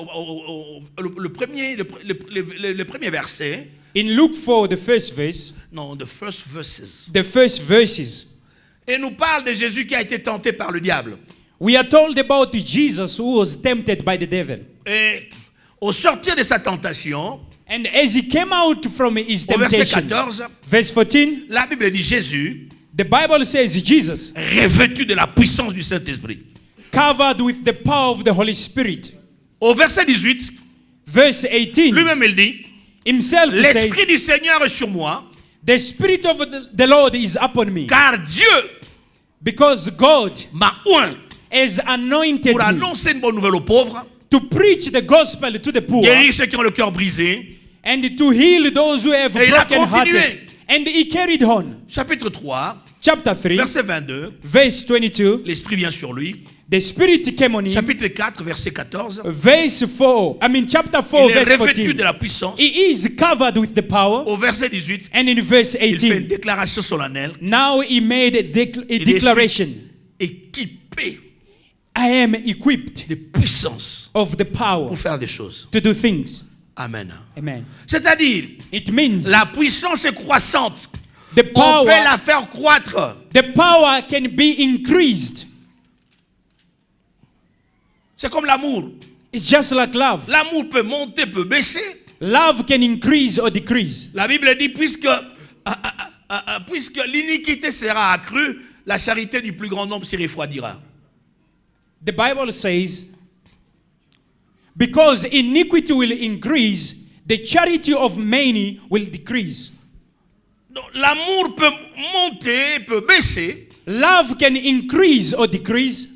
le premier verset, In Luke 4, the first verse, non, the first verses, the first verses, et nous parle de Jésus qui a été tenté par le diable. we are told about Jesus who was tempted by the devil. Et au sortir de sa tentation, And as he came out from his au verset temptation, 14, verse 14, la Bible dit Jésus, the Bible says Jesus, revêtu de la puissance du Saint-Esprit. covered with the power of the Holy Spirit. Au verset 18, Verse 18, lui-même il dit, himself l'Esprit says, du Seigneur est sur moi, the Spirit of the Lord is upon me, car Dieu because God m'a oint has anointed pour me annoncer une bonne nouvelle aux pauvres, to preach the gospel to the poor guérir ceux qui ont le cœur brisé. and to heal those who have Et il a broken hearted. continué. And he carried on. Chapitre 3, Chapter 3, verset 22, verse 22, l'Esprit vient sur lui. the Spirit came on him. Chapitre 4, verset 14, Chapter 4, il est verse revêtu 14. de la puissance. He is covered with the power. Au verset 18, And in verse il fait une 18, déclaration solennelle. now he made a Il est declaration. équipé I am equipped de puissance of the power pour faire des choses. to do things. Amen. Amen. C'est-à-dire, It means la puissance est croissante. the On peut power, la faire croître. the power can be increased. C'est comme l'amour. It's just like love. L'amour peut monter, peut baisser. Love can increase or decrease. La Bible dit, puisque l'iniquité sera accrue, la charité du plus grand nombre s'y refroidira. The Bible says, because iniquity will increase, the charity of many will decrease. Donc, l'amour peut monter, peut baisser. Love can increase or decrease.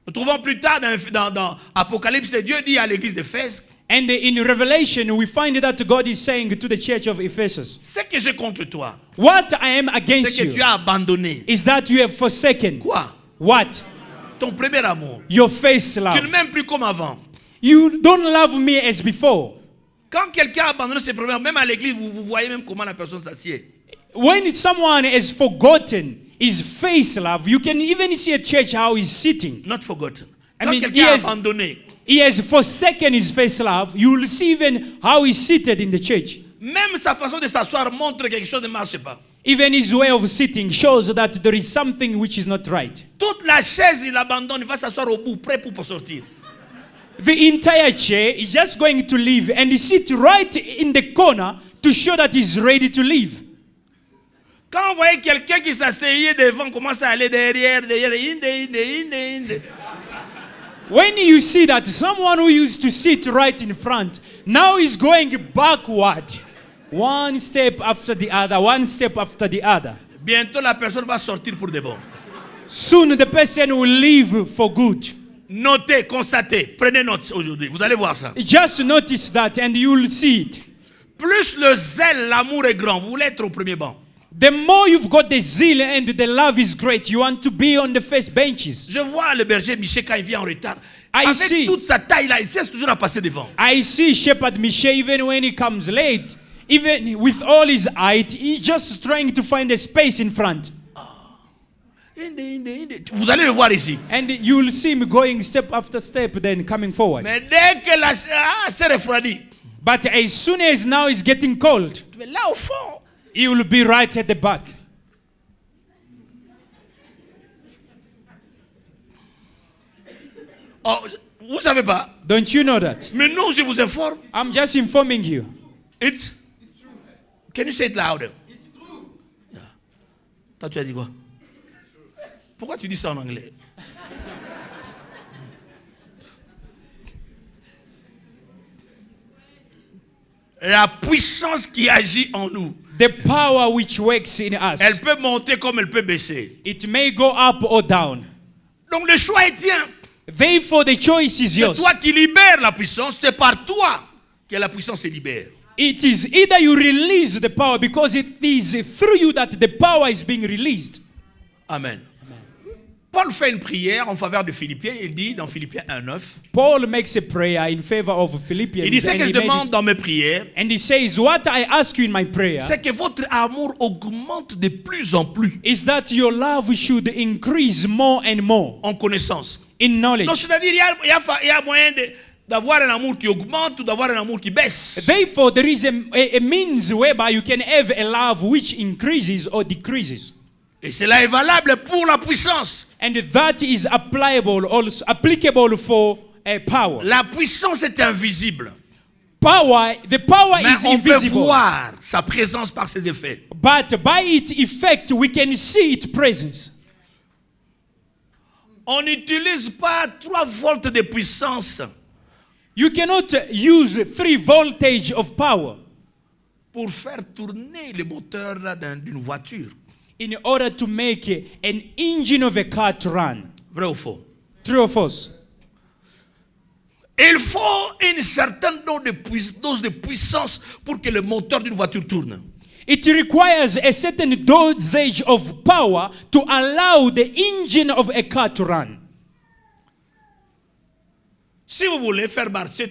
Nous trouvons plus tard dans Apocalypse, Dieu dit à l'église d'Éphèse, And in Revelation, we find that God is saying to the church of Ephesus, ce que j'ai contre toi, what I am c'est against que tu you as abandonné. is that you have forsaken. Quoi? What? Ton premier amour. Your first Tu ne love. m'aimes plus comme avant. You don't love me as before. Quand quelqu'un a abandonné ses premiers amours, même à l'église, vous voyez même comment la personne s'assied. When someone has forgotten his first love, you can even see at church how he's sitting. Not forgotten. I Quand mean, quelqu'un a yes. abandonné, He has forsaken his first love. You will see even how he's seated in the church. même sa façon de s'asseoir montre que quelque chose ne marche pas. Even his way of sitting shows that there is something which is not right. Toute la chaise, il abandonne, il va s'asseoir au bout, prêt pour sortir. The entire chair is just going to leave and he sits right in the corner to show that he's ready to leave. Quand vous voyez quelqu'un qui s'asseyait devant, commence à aller derrière, inde. When you see that someone who used to sit right in front, now is going backward. One step after the other, one step after the other. Bientôt la personne va sortir pour de bon. Soon the person will leave for good. Notez, constatez, prenez note aujourd'hui, vous allez voir ça. Just notice that and you will see it. Plus le zèle, l'amour est grand, vous voulez être au premier banc. The more you've got the zeal and the love is great, you want to be on the first benches. Je vois le berger Michel quand il vient en retard. I Avec see. toute sa taille là, il cesse toujours à passer devant. I see Shepherd Michel, even when he comes late, even with all his height, he's just trying to find a space in front. Vous allez le voir ici. And you'll see him going step after step, then coming forward. Mais dès que la s'est refroidie, But as soon as now it's getting cold, mais là au fond, he will be right at the back. oh, vous savez pas. Don't you know that? Mais non, je vous informe. I'm just informing you. It's true. Can you say it louder? It's true. Yeah. Toi, tu as dit quoi? Pourquoi tu dis ça en anglais? La puissance qui agit en nous, The power which works in us, elle peut monter comme elle peut baisser. it may go up or down. Donc le choix est tien. Therefore, the choice is C'est yours. toi qui libères la puissance, c'est par toi que la puissance se libère. It is either you release the power, because it is through you that the power is being released. Amen. Paul fait une prière en faveur de Philippiens. Il dit dans Philippiens 1:9. Paul makes a prayer in favor of Philippians. Il dit ce and que je he made demande it- dans mes prières, and he says, what I ask you in my prayer c'est que votre amour augmente de plus en plus is that your love should increase more and more en connaissance. in Donc knowledge. c'est-à-dire il y a moyen d'avoir un amour qui augmente ou d'avoir un amour qui baisse. Therefore, there is a means whereby you can have a love which increases or decreases. Et cela est valable pour la puissance. And that is applicable for power. La puissance est invisible. The power Mais is on peut invisible. voir sa présence par ses effets. But by its effect, we can see its presence. On n'utilise pas 3 volts de puissance You cannot use 3 voltage of power pour faire tourner le moteur d'une voiture. in order to make an engine of a car to run. Vrai ou faux? True or false? Il faut une certaine dose de puissance pour que le moteur d'une voiture tourne. It requires a certain dosage of power to allow the engine of a car to run. Si vous voulez faire marcher,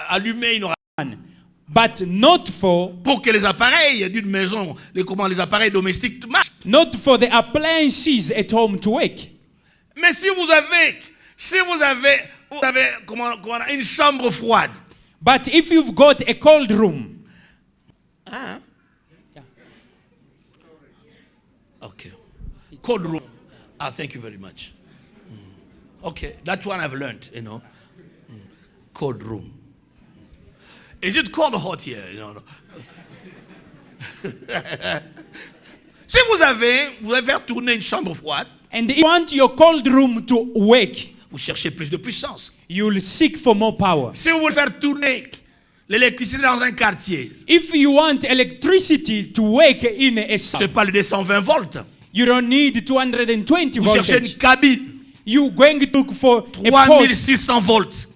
allumer une But not for pour que les appareils d'une maison, les appareils domestiques marchent. not for the appliances at home to work. Mais si vous avez une chambre froide, But if you've got a cold room, okay, cold room. Ah, thank you very much. Okay, that one I've learned, you know. Cold room. Is it cold or hot here? You know? Si vous allez faire tourner une chambre froide, and if you want your cold room to work, vous cherchez plus de puissance. you'll seek for more power. Si vous voulez faire tourner l'électricité dans un quartier, If you want electricity to work in a c'est pas le 220 volts. you don't need 220 Vous cherchez une voltage. cabine, You're going to look for a post 3600 volts,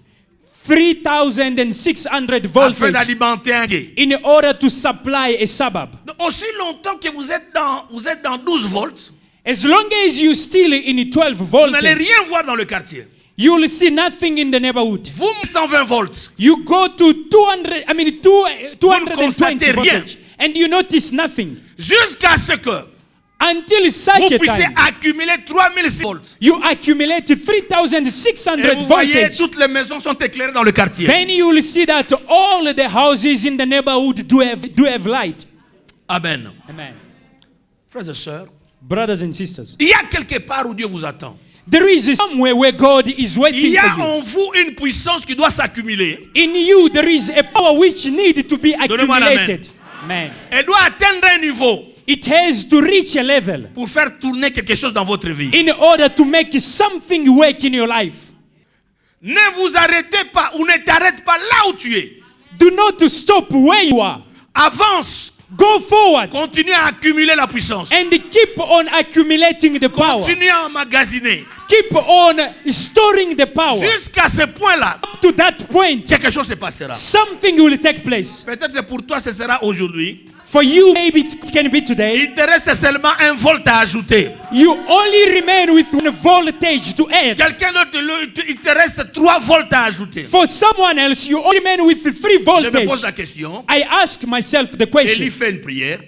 3,600 afin voltage d'alimenter un quartier. in order to supply a suburb. Donc, aussi longtemps que vous êtes dans 12 volts, As long as you still in 12 vous n'allez voltage, rien voir dans le quartier. you will see nothing in the neighborhood. Vous, 120 volts, You go to 220 constatez rien. voltage and you notice nothing jusqu'à ce que until such vous a puissiez time accumuler 3600 volts. you accumulate Et 3,600 vous voyez, voltage. toutes les maisons sont éclairées dans le quartier. Then you will see that all the houses in the neighborhood do have light. Amen. Amen. Frères et sœurs, Brothers and sisters, il y a quelque part où Dieu vous attend. there is somewhere where God is Il waiting y a for you. en vous une puissance qui doit s'accumuler. In you, there is a power which need to be Donnez-moi un amen. accumulated. Amen. Elle doit atteindre un niveau It has to reach a level pour faire tourner quelque chose dans votre vie. in order to make something work in your life. Ne vous arrêtez pas ou ne t'arrête pas là où tu es. Do not stop where you are. Avance. Go forward Continue à accumuler la puissance. and keep on accumulating the power. Continue à emmagasiner. Keep on storing the power. Jusqu'à ce point-là, Up to that point, quelque chose se passera. something will take place. Peut-être que pour toi, ce sera aujourd'hui. For you, maybe it can be today. Il te reste seulement un volt à ajouter. You only remain with one voltage to add. Quelqu'un d'autre, il te reste 3 volts à ajouter. For someone else, you only remain with 3 Je me pose voltage. la question. I ask myself the Élie question. fait une prière.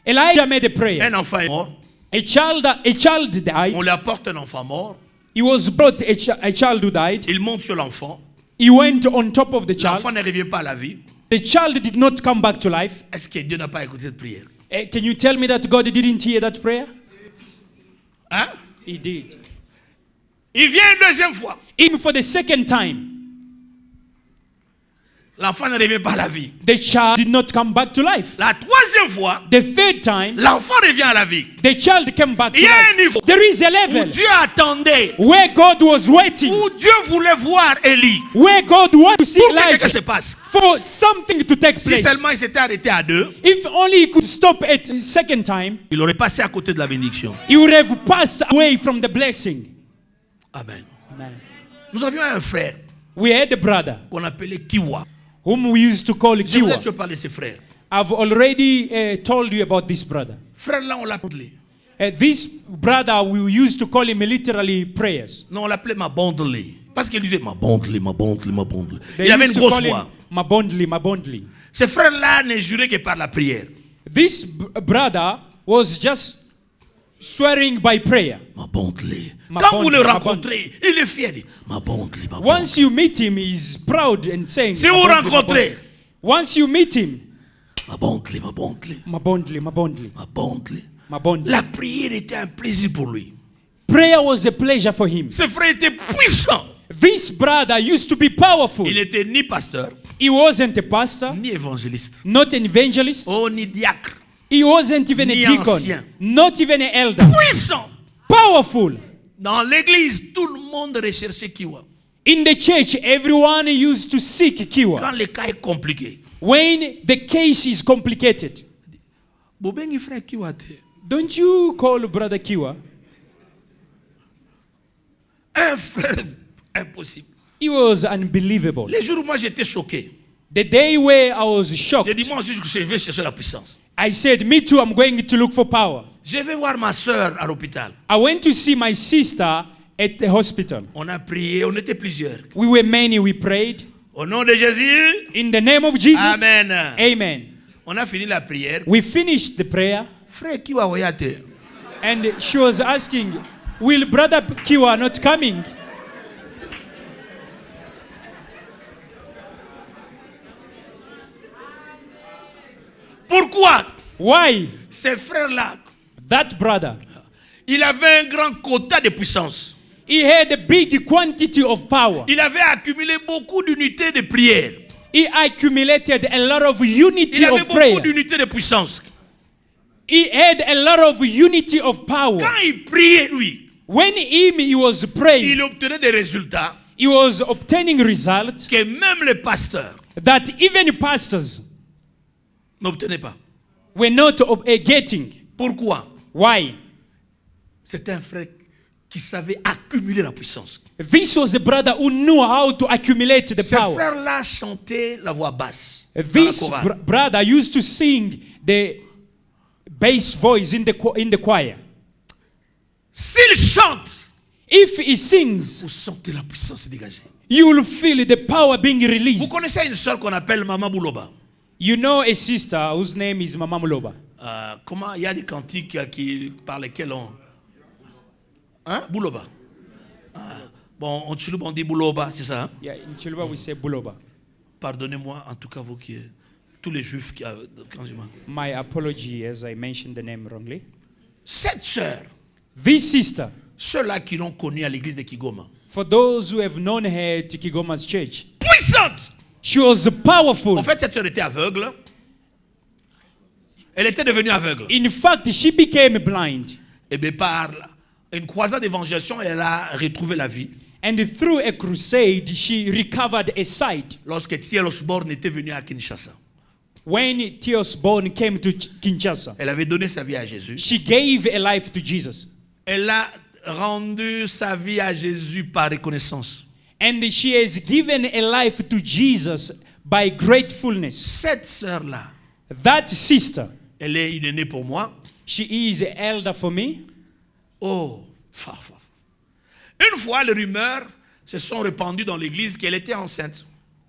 Elijah made a prayer. Un enfant est mort. A child died. On lui apporte un enfant mort. He was brought a child who died. Il monte sur l'enfant. He went on top of the child. L'enfant ne revient pas à la vie. The child did not come back to life. Est-ce que Dieu n'a pas écouté cette prière? Can you tell me that God didn't hear that prayer? Hein? He did. Il vient une deuxième fois. Even for the second time, L'enfant ne revient pas à la vie. the child did not come back to life. La troisième fois, The third time, l'enfant revient à la vie. the child came back to Il y a life. un niveau There is a où level Dieu attendait, where God was waiting, où Dieu voulait voir Élie. where God wanted to see Pour que quelque chose se Elijah passe. for something to take Si place. seulement il s'était arrêté à 2, If only he could stop at second time, il aurait passé à côté de la bénédiction. he would have passed away from the blessing. Amen. Amen. Nous avions un frère We had a brother qu'on appelait Kiwa. whom we used to call Je vous ai Kiwa. déjà parlé de ce frère. I've already told you about this brother. Frère là, on l'appelait. This brother, we used to call him literally prayers. Non, on l'appelait ma bondelé. Parce qu'il disait ma bondelé, ma bondelé, ma bondelé. They Il avait une used to grosse call him voix. Mabondli. Ce frère-là n'est juré que par la prière. This brother was just swearing by prayer. Ma bondelé. Ma Quand vous le bondelé, ma rencontrez, il est fier. Ma bondelé, ma bondelé. Once you meet him, he's proud and saying, Si vous "Mabondli, rencontrez, Mabondli." Once you meet him, ma bondelé, ma bondelé, Mabondli. ma bondelé. Mabondli. La prière était un plaisir pour lui. Prayer was a pleasure for him. Ce frère était puissant. This brother used to be powerful. Il n'était ni pasteur, He wasn't a pastor, ni évangéliste. not an evangelist. Oh, ni diacre. He wasn't even a Ni deacon, ancien. not even an elder. Puissant. Powerful. Dans l'église, tout le monde recherchait Kiwa. In the church, everyone used to seek Kiwa. Quand le cas est compliqué, When the case is complicated, Bobengi frère Kiwa te. don't you call brother Kiwa? Un frère impossible. It was unbelievable. Les jours où moi j'étais choqué, The day where I was j'ai shocked, dit moi aussi je vais chercher la puissance. I said, me too, I'm going to look for power. Je vais voir ma soeur à l'hôpital. I went to see my sister at the hospital. On a prié, on était plusieurs. We were many, we prayed. Au nom de Jésus, In the name of Jesus, Amen. amen. On a fini la prière. We finished the prayer, Frère Kiwa Oyate, and she was asking, will brother Kiwa not coming? pourquoi Why? ces frères-là, That brother, il avait un grand quota de puissance. he had a big quantity of power. Il avait accumulé beaucoup d'unités de prière. He accumulated a lot of unity Il avait of prayer. beaucoup d'unités de puissance. He had a lot of unity of power. Quand il priait, lui, When he was praying, il obtenait des résultats he was obtaining results que même les pasteurs that even pastors n'obtenaient pas. were not getting. Pourquoi? Why? C'était un frère qui savait accumuler la puissance. This was a brother who knew how to accumulate the Ce power. frère-là chantait la voix basse dans la This chorale. brother used to sing the bass voice in the choir. S'il chante, If he sings, vous sentez la puissance se dégager. you will feel the power being Vous released. connaissez une sœur qu'on appelle Maman Bouloba. You know a sister whose name is Mama Muloba. Comment il y a des cantiques par lesquels on... Hein? Bouloba. Bon, en Chilouba, on dit Bouloba, c'est ça? Hein? Yeah, in Chiluba we say Buloba. Pardonnez-moi, en tout cas, vous qui... Tous les juifs qui... Quand je m'en... My apology as I mentioned the name wrongly. Cette sœur, This sister, ceux-là qui l'ont connue à l'église de Kigoma, for those who have known her at Kigoma's church, puissante! she was powerful. En fait, cette sœur était aveugle. Elle était devenue aveugle. In fact, she became blind. Et bien, par une croisade d'évangélisation, elle a retrouvé la vie. And through a crusade, she recovered a sight. Lorsque T.L. Osborne était venu à Kinshasa, When T.S. Bone came to Kinshasa, elle avait donné sa vie à Jésus. she gave a life to Jesus. Elle a rendu sa vie à Jésus par reconnaissance. And she has given a life to Jesus by gratefulness. Cette sœur-là, That sister, Elle est une aînée pour moi. She is an elder for me. Oh, une fois, les rumeurs se sont répandues dans l'église qu'elle était enceinte.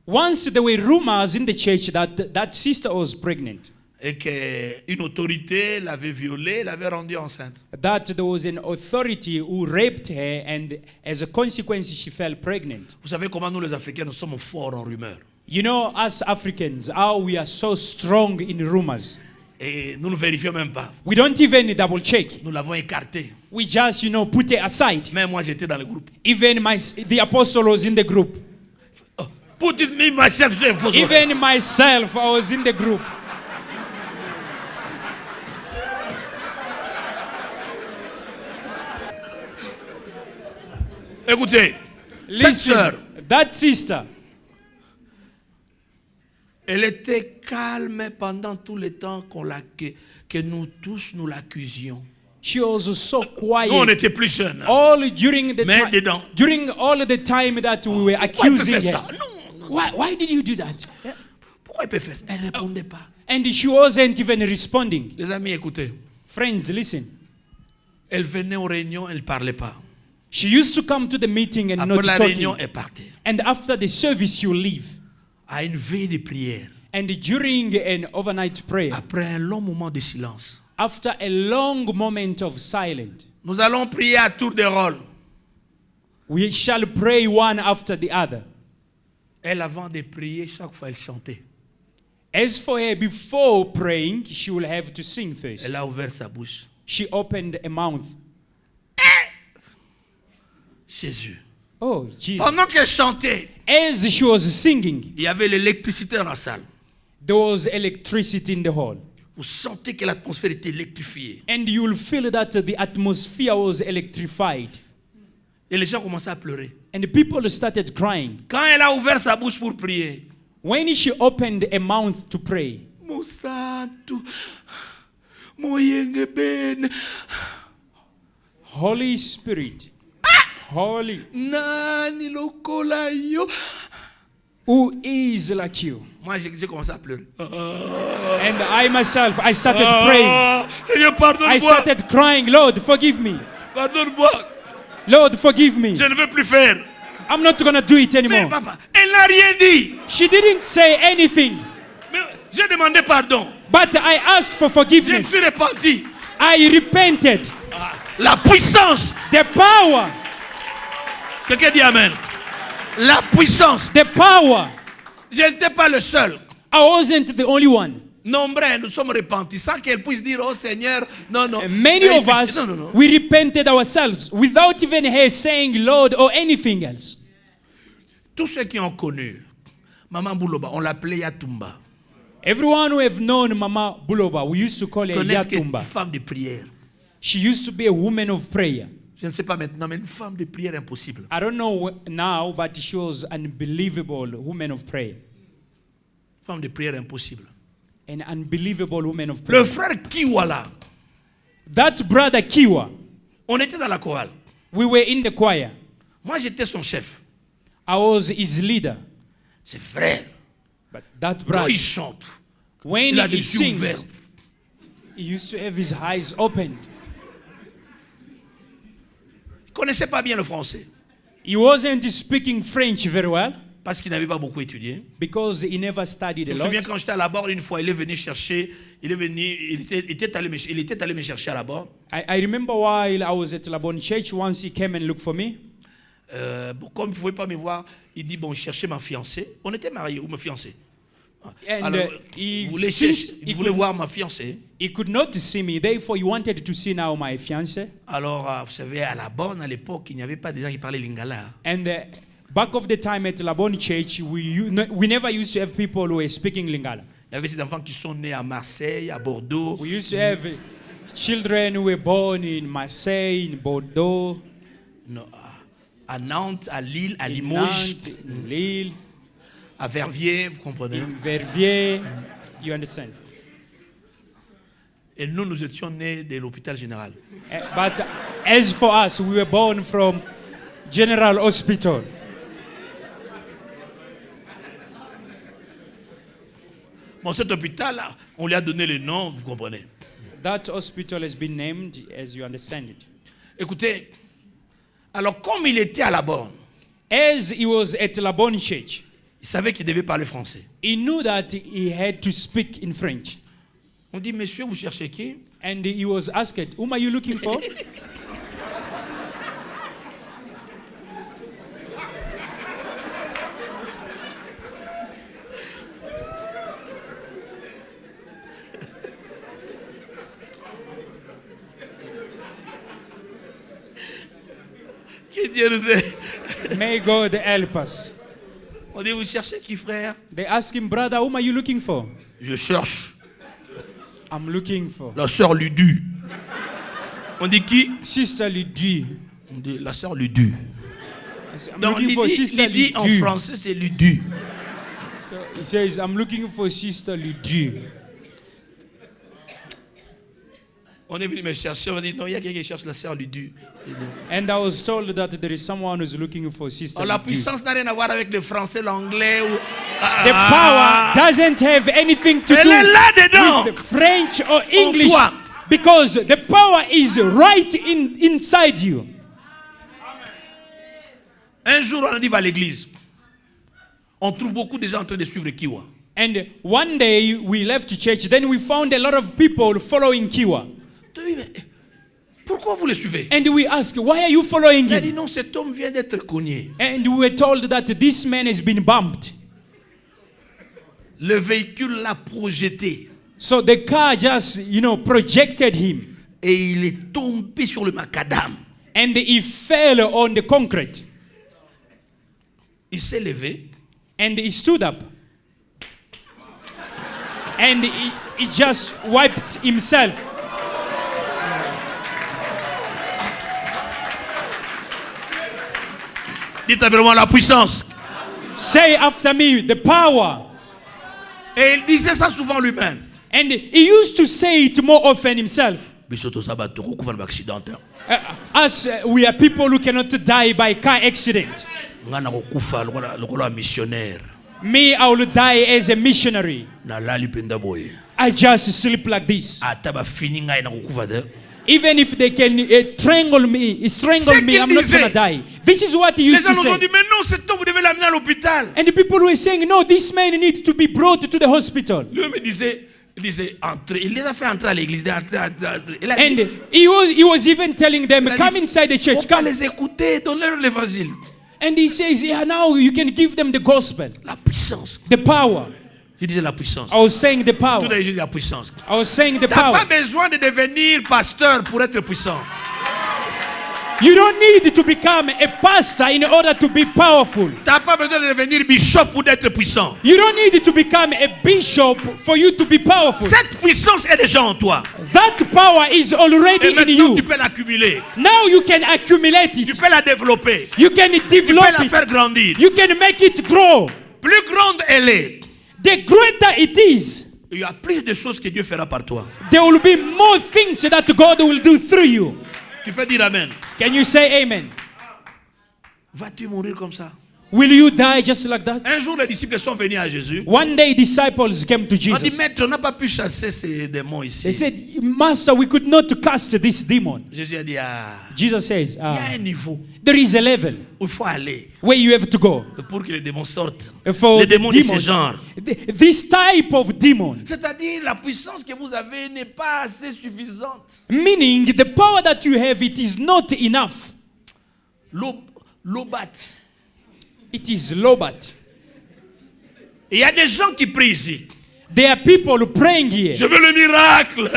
Once there were rumors in the church that sister was pregnant. Et qu'une autorité l'avait violée, l'avait rendue enceinte. That there was an authority who raped her, and as a consequence she fell pregnant. Vous savez comment nous les Africains, nous sommes forts en rumeurs. You know, us Africans, how we are so strong in rumors. Et nous ne vérifions même pas. We don't even double check. Nous l'avons écarté. We just, put it aside. Même moi, j'étais dans le groupe. Even the apostle was in the group. Oh, put it me myself, the apostle. Even myself, I was in the group. Écoutez, cette sœur, that sister, elle était calme pendant tout le temps que nous tous nous l'accusions. she was so quiet. Nous, on était plus jeunes. All during the Mais time, dedans. during all the time that we were Pourquoi elle peut accusing faire her. ça? Non. Why did you do that? Pourquoi elle peut faire ça? Elle ne répondait pas. And she wasn't even responding. Les amis, écoutez. Friends, listen. Elle venait aux réunions, elle ne parlait pas. She used to come to the meeting and Après not la talking. réunion, elle partait. And after the service, you leave. À une veille de prière, And during an overnight prayer, après un long moment de silence, after a long moment of silence, nous allons prier à tour de rôle. we shall pray one after the other. Elle, avant de prier, chaque fois, elle chantait. As for her, before praying, she will have to sing first. Elle a ouvert sa bouche. She opened a mouth. Jésus. Oh, Jesus. Pendant qu'elle chantait, As she was singing, il y avait l'électricité dans la salle. there was electricity in the hall. Vous sentez que l'atmosphère était électrifiée. And you'll feel that the atmosphere was electrified. Et les gens commençaient à pleurer. And the people started crying. Quand elle a ouvert sa bouche pour prier, When she opened a mouth to pray, mon santo, mon yengebene, Holy Spirit, Holy, nani lokola yo. who is like you? Moi, j'ai commencé à pleurer. And I myself, I started praying. Seigneur, I pardonne-moi. started crying, Lord, forgive me. Pardonne-moi. Lord, forgive me. Je ne veux plus faire. I'm not going to do it Mais anymore. papa, elle n'a rien dit. She didn't say anything, Mais j'ai demandé pardon. but I asked for Je me forgiveness. suis repenti. I repented. La puissance. The power, Quelqu'un dit Amen. La puissance. the power. Je n'étais pas le seul. I wasn't the only one. Nombreux, nous sommes repentis sans qu'elle puisse dire, oh Seigneur, non, non. Many of us, Non, non, non. we repented ourselves without even her saying Lord or anything else. Tous ceux qui ont connu Maman Bouloba, on l'appelait Yatumba. Everyone who have known Mama Buloba, we used to call her Connaissent qu'une Yatumba. femme de prière. She used to be a woman of prayer. Je ne sais pas maintenant, mais une femme de prière impossible. I don't know now, but she was an unbelievable woman of prayer. Femme de prière impossible. An unbelievable woman of prayer. Le frère Kiwala, That brother Kiwa, on était dans la chorale. we were in the choir. Moi, j'étais son chef. I was his leader. C'est frère. But that Quand brother, il chante, when il a he des yeux ouverts. sings, he used to have his eyes opened. Il ne connaissait pas bien le français. He wasn't speaking French very well Parce qu'il n'avait pas beaucoup étudié. because he never studied Je a me lot. souviens quand j'étais à la borne, une fois, il est venu chercher, il était allé me chercher à la borne. I remember while I was at Labon Church, once he came and looked for me. Comme il ne pouvait pas me voir, il dit, bon, chercher ma fiancée. On était mariés, ou ma fiancée. And Alors, il voulait voir ma fiancée. he could not see me, therefore he wanted to see now my fiancée. Alors, vous savez, à la borne, à l'époque, il n'y avait pas des gens qui parlaient lingala. And back of the time at Labon Church, we never used to have people who were speaking Lingala. Il y avait ces enfants qui sont nés à Marseille, à Bordeaux. We used to have children who were born in Marseille, in Bordeaux, Non, à Nantes, à Lille, à in Limoges, Nantes, in Lille, à Verviers, vous comprenez. in Verviers. You understand? Et nous, nous étions nés de l'hôpital général. But as for us, we were born from General Hospital. Bon, cet hôpital, on lui a donné le nom, vous comprenez. That hospital has been named, as you understand it. Écoutez, alors comme il était à la borne, As he was at Labone Church, il savait qu'il devait parler français. he knew that he had to speak in French. On dit, monsieur, vous cherchez qui? And he was asked, whom are you looking for? Que Dieu nous aide. May God help us. On dit, vous cherchez qui, frère? They asked him, brother, whom are you looking for? Je cherche I'm looking for la sœur Ludu. On dit qui? Sister Ludu. On dit la sœur Ludu. I'm Donc, looking for Lydie, Sister Lydie en Ludu. français, c'est Ludu. So he says, I'm looking for Sister Ludu. On est venu me chercher, on dit, non, il y a quelqu'un qui cherche la sœur Ludu. And I was told that there is someone who's looking for Sister Oh, la Ludu. puissance n'a rien à voir avec le français, l'anglais. Ou... The power doesn't have anything to Elle est do là dedans. with French or English, toi. because the power is right inside you. Un jour, on a dit, va à l'église. On trouve beaucoup de gens en train de suivre Kiwa. And one day we left church, then we found a lot of people following Kiwa. Tu dis, mais pourquoi vous le suivez? And we asked, why are you following Il a dit, him? non, cet homme vient d'être cogné. And we were told that this man has been bumped. Le véhicule l'a projeté. So the car just, projected him. Et il est tombé sur le macadam. And he fell on the concrete. Il s'est levé. And he stood up. And he just wiped himself. Dites avec moi la puissance. Say after me, the power. Et il disait ça souvent lui-même. And he used to say it more often himself. Us, we are people who cannot die by car accident. Me, I will die as a missionary. I just sleep like this. Even if they can strangle me, I'm not going to die. This is what he used to say. And the people were saying, no, this man needs to be brought to the hospital. And he was even telling them, come inside the church. Come. And he says, yeah, now you can give them the gospel. La puissance. The power. Je disais la puissance. I was saying the power. Tout à l'heure, je dis la puissance. I was saying the Tu n'as power. pas besoin de devenir pasteur pour être puissant. You don't need to become a pastor in order to be powerful. Tu n'as pas besoin de devenir bishop pour être puissant. You don't need to become a bishop for you to be powerful. Cette puissance est déjà en toi. That power is already Et in maintenant, you. tu peux l'accumuler. Now you can accumulate Tu it. peux la développer. You can Tu peux develop la it. faire grandir. You can make it grow. Plus grande elle est, The greater it is, il y a plus de choses que Dieu fera par toi. there will be more things that God will do through you. Tu peux dire Amen. Can you say amen? Vas-tu mourir comme ça? Will you die just like that? Un jour, les disciples sont venus à Jésus. One day disciples came to On dit, Jesus. maître, on n'a pas pu chasser ces démons They ici. said, Master, we could not cast this demon. Jésus a dit, Jesus says, il y a un niveau there is a level où il faut aller where you have to go. pour que les démons sortent. For Les the démons de ce demons. genre. This type of demon. C'est-à-dire, la puissance que vous avez n'est pas assez suffisante. Meaning, the power that you have, it is not enough. L'obat. It is lobat. Il y a des gens qui prient ici. There are people praying here. Je veux le miracle.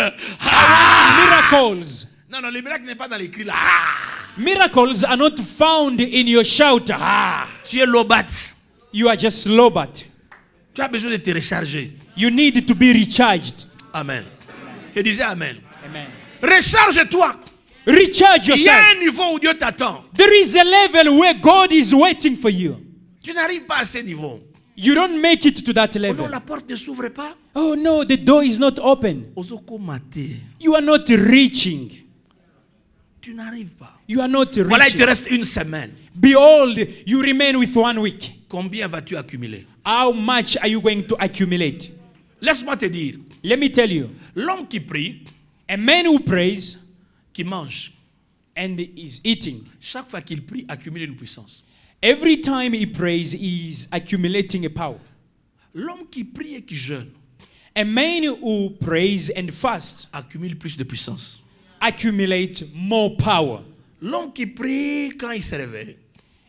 Miracles. Non, le miracle n'est pas dans les cris là. Miracles are not found in your shout. Tu es lobat. You are just lobat. Tu as besoin de te recharger. You need to be recharged. Amen. Je disais Amen. Amen. Recharge-toi. Recharge Il y a yourself. un niveau où Dieu t'attend. There is a level where God is waiting for you. Tu n'arrives pas à ce niveau. You don't make it to that Oh non, level. la porte ne s'ouvre pas. Oh no, the door is not open. Ozoko maté. You are not reaching. Tu n'arrives pas. You are not Voilà, il te reaching. reste une semaine. Behold, you remain with 1 week. Combien vas-tu accumuler? How much are you going to accumulate? Laisse-moi te dire, Let me tell you, l'homme qui prie, a man who prays qui mange, and is eating, chaque fois qu'il prie, accumule une puissance. every time he prays, he is accumulating a power. L'homme qui prie et qui jeûne A man who prays and fasts accumule plus de puissance. accumulate more power. L'homme qui prie quand il se réveille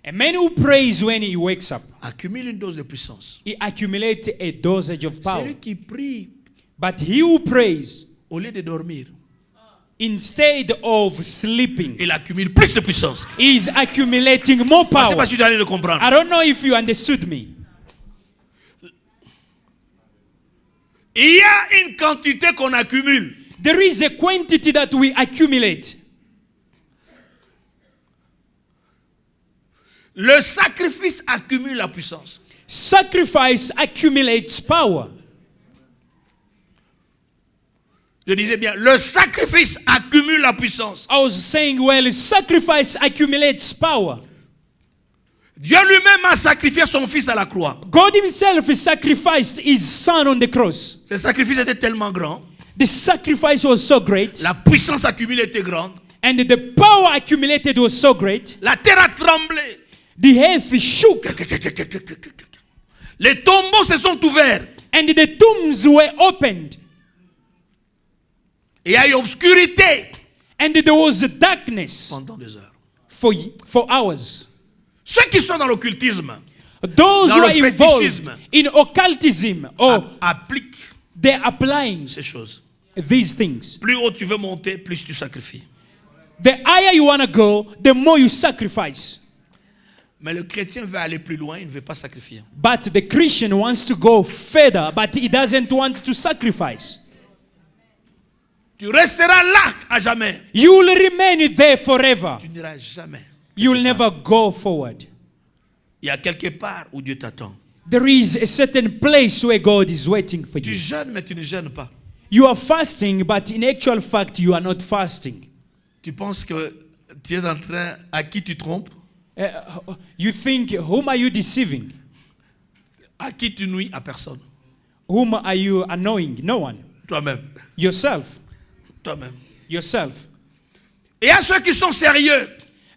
A man who prays when he wakes up, accumule une dose de puissance. he accumulates a dosage of power. Celui qui prie But he who prays, au lieu de dormir, instead of sleeping, il accumule plus de puissance. is accumulating more Je ne sais power. pas si tu as l'air de comprendre. I don't know if you understood me. Il y a une quantité qu'on accumule. There is a quantity that we accumulate. Le sacrifice accumule la puissance. Sacrifice accumulates power. Je disais bien, le sacrifice accumule la puissance. I was saying, well, sacrifice accumulates power. Dieu lui-même a sacrifié son fils à la croix. God himself sacrificed his son on the cross. Ce sacrifice était tellement grand, The sacrifice was so great, la puissance accumulée était grande, and the power accumulated was so great, la terre a tremblé. the earth shook, Les tombeaux se sont ouverts. and the tombs were opened, Et il y a eu obscurité and there was darkness pendant des heures. for hours. Ceux qui sont dans l'occultisme Those Dans who le are involved fétichisme. in occultism, appliquent they're applying ces choses. these things. Plus haut tu veux monter, plus tu sacrifies. The higher you want to go, the more you sacrifice. Mais le chrétien veut aller plus loin, il ne veut pas sacrifier. But the Christian wants to go further, but he doesn't want to sacrifice. Tu resteras là à jamais. You will remain there forever. Tu n'iras jamais. You will never go forward. Il y a quelque part où Dieu t'attend. There is a certain place where God is waiting for Tu you. jeûnes, mais tu ne jeûnes pas. You are fasting, but in actual fact, you are not fasting. Tu penses que tu es en train, à qui tu trompes, You think, whom are you deceiving? à qui tu nuis, à personne. Whom are you annoying? No one. Toi-même. Yourself. Toi-même. Yourself. Et il y a ceux qui sont sérieux.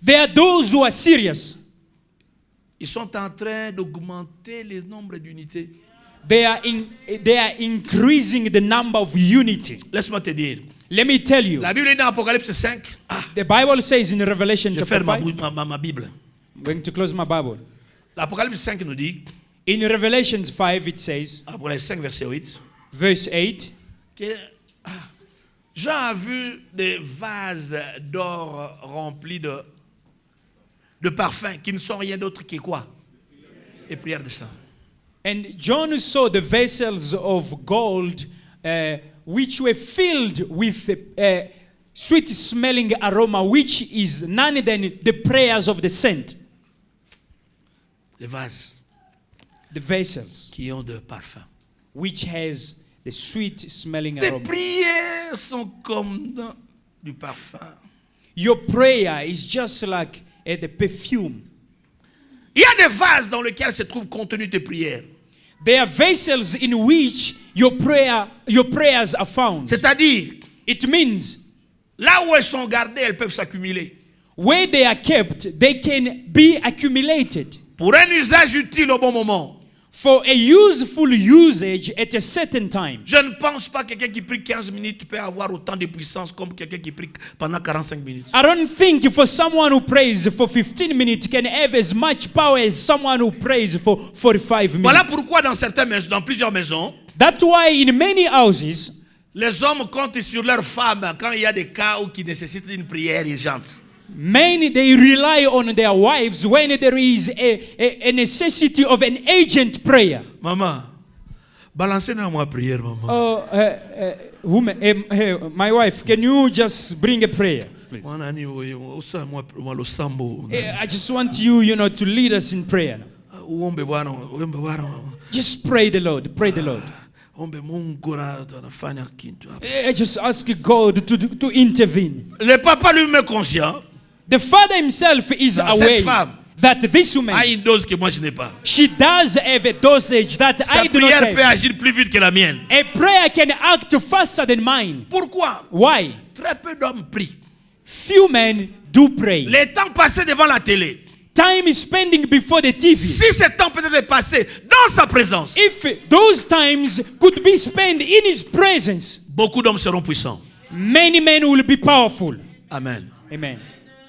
There are those who are serious. Ils sont en train d'augmenter le nombre d'unités. They are increasing the number of unity. Laisse-moi te dire. Let me tell you. La Bible est dans Apocalypse 5. The Bible says in Revelation Je chapter ferme 5. ma Bible. I'm going to close my Bible. L'Apocalypse 5 nous dit, In Revelation 5 it says, Apocalypse 5 verset 8, verse 8, que Jean a vu des vases d'or remplis de parfums qui ne sont rien d'autre que quoi? Et prières de sang. and John saw the vessels of gold which were filled with sweet-smelling aroma, which is none than the prayers of the saint. Les vases The vessels qui ont de parfum. which has the sweet-smelling Tes aroma. prières sont comme du parfum. Your prayer is just like the perfume. Il y a des vases dans lesquels se trouvent contenues tes prières. There are vessels in which your prayers are found. C'est-à-dire, It means là où elles sont gardées, elles peuvent s'accumuler. where they are kept, they can be accumulated. Pour un usage utile au bon moment. For a useful usage at a certain time. Je ne pense pas que quelqu'un qui prie 15 minutes peut avoir autant de puissance comme quelqu'un qui prie pendant 45 minutes. I don't think for someone who prays for 15 minutes can have as much power as someone who prays for 45 minutes. Voilà pourquoi dans plusieurs maisons, That's why in many houses, les hommes comptent sur leurs femmes quand il y a des cas où qui nécessitent une prière urgente. many they rely on their wives when there is a necessity of an urgent prayer. Maman, balancez-moi ma prière, maman. My wife, can you just bring a prayer, please? I just want you, to lead us in prayer. Just pray the Lord. Pray the Lord. I just ask God to intervene. Le papa lui-même est conscient. The father himself is Cette aware femme that this woman, a une dose que moi je n'ai pas. she does have a dosage that Sa I do not prière peut have. agir plus vite que la mienne. A prayer can act faster than mine. Pourquoi? Why? Très peu d'hommes prient. Few men do pray. Les temps passés devant la télé. Time is spending before the TV. Si ce temps peut être passé dans sa présence, If those times could be spent in his presence, beaucoup d'hommes seront puissants. many men will be powerful. Amen. Amen.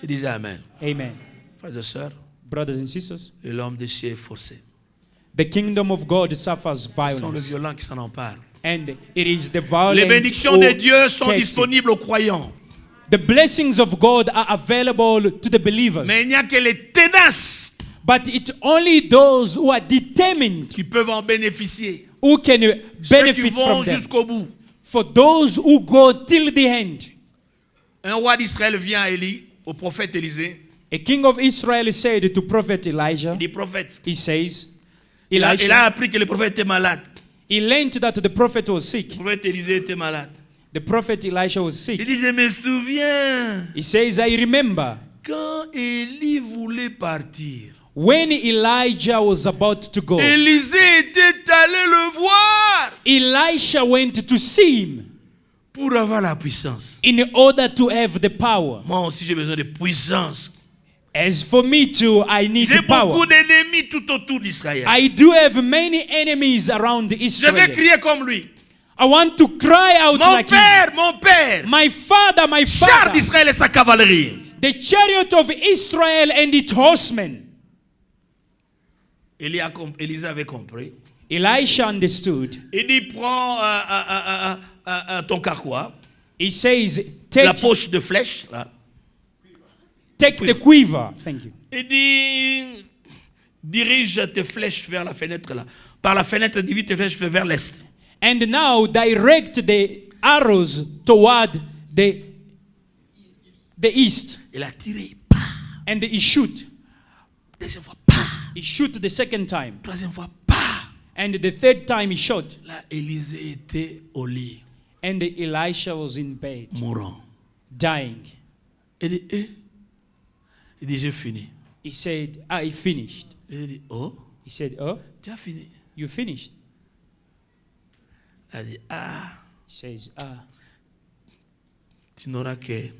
Je disais Amen. Amen. Frères et sœurs, Brothers and sisters, l'homme de Dieu est forcé. the kingdom of God suffers Ce sont les violence. violents qui s'en emparent. And it is the violent Les bénédictions who de Dieu sont takes it. disponibles aux croyants. The blessings of God are available to the believers. Mais il n'y a que les ténaces But it's only those who are determined qui peuvent en bénéficier. who can Ceux qui benefit vont from them. jusqu'au bout. For those who go till the end. Un roi d'Israël vient à Élie, au prophète Élisée. A king of Israel said to prophet Elijah, Il dit prophète. he says, Il a Elijah, appris que le prophète était malade. he learned that the prophet was sick. Le prophète Élisée était malade. The prophet Elisha was Il sick. dit, je me souviens He says, I remember quand Élie voulait partir. when Elijah was about to go. Élisée était allé le voir Elisha went to see him pour avoir la puissance. in order to have the power. Moi aussi j'ai besoin de puissance. As for me too, I need J'ai the power. beaucoup d'ennemis tout autour d'Israël. I do have many enemies around Je vais Israel. crier comme lui. I want to cry out Mon like him. père, mon père. My father, my Char father. d'Israël et sa cavalerie. The chariot of Israel and its horsemen. Élisée avait compris. Elisha understood. Il dit, prends ton carquois, He says, la take poche de flèche. Là. the quiver. Thank you. Il dit, dirige tes flèches vers la fenêtre là. Par la fenêtre, dirige tes flèches vers l'est. And now direct the arrows toward the east. Il a tiré. And he shoot. Deuxième fois, He shoot the second time. troisième fois, And the third time he shot. là, Élisée était au lit, And Elisha was in bed, mourant. dying. Il dit, il dit, j'ai fini. He said, I finished. Il dit, oh, He said, oh, tu as fini. you finished? Il dit, ah, He says, tu n'auras que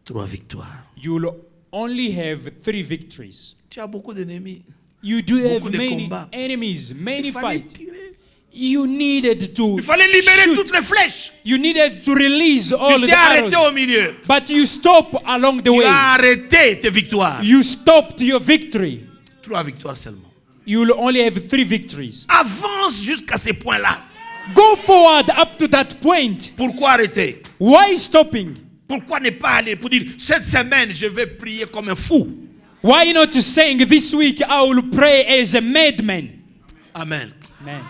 3 victoires. you'll only have 3 victories. Tu as beaucoup d'ennemis. You do have Beaucoup de many combats. enemies, many Il fallait fights. tirer. You needed to Il fallait libérer shoot. toutes les flèches. You needed to release all Tu the t'es arrêté arrows. au milieu. But you stop along the Tu way. as arrêté tes victoires. You stopped your victory. 3 victoires seulement. You'll only have 3 victories. Avance jusqu'à ce point-là. Go forward up to that point. Pourquoi arrêter? Why stopping? Pourquoi ne pas aller pour dire, cette semaine, je vais prier comme un fou? Why not saying this week I will pray as a madman? Amen. Man.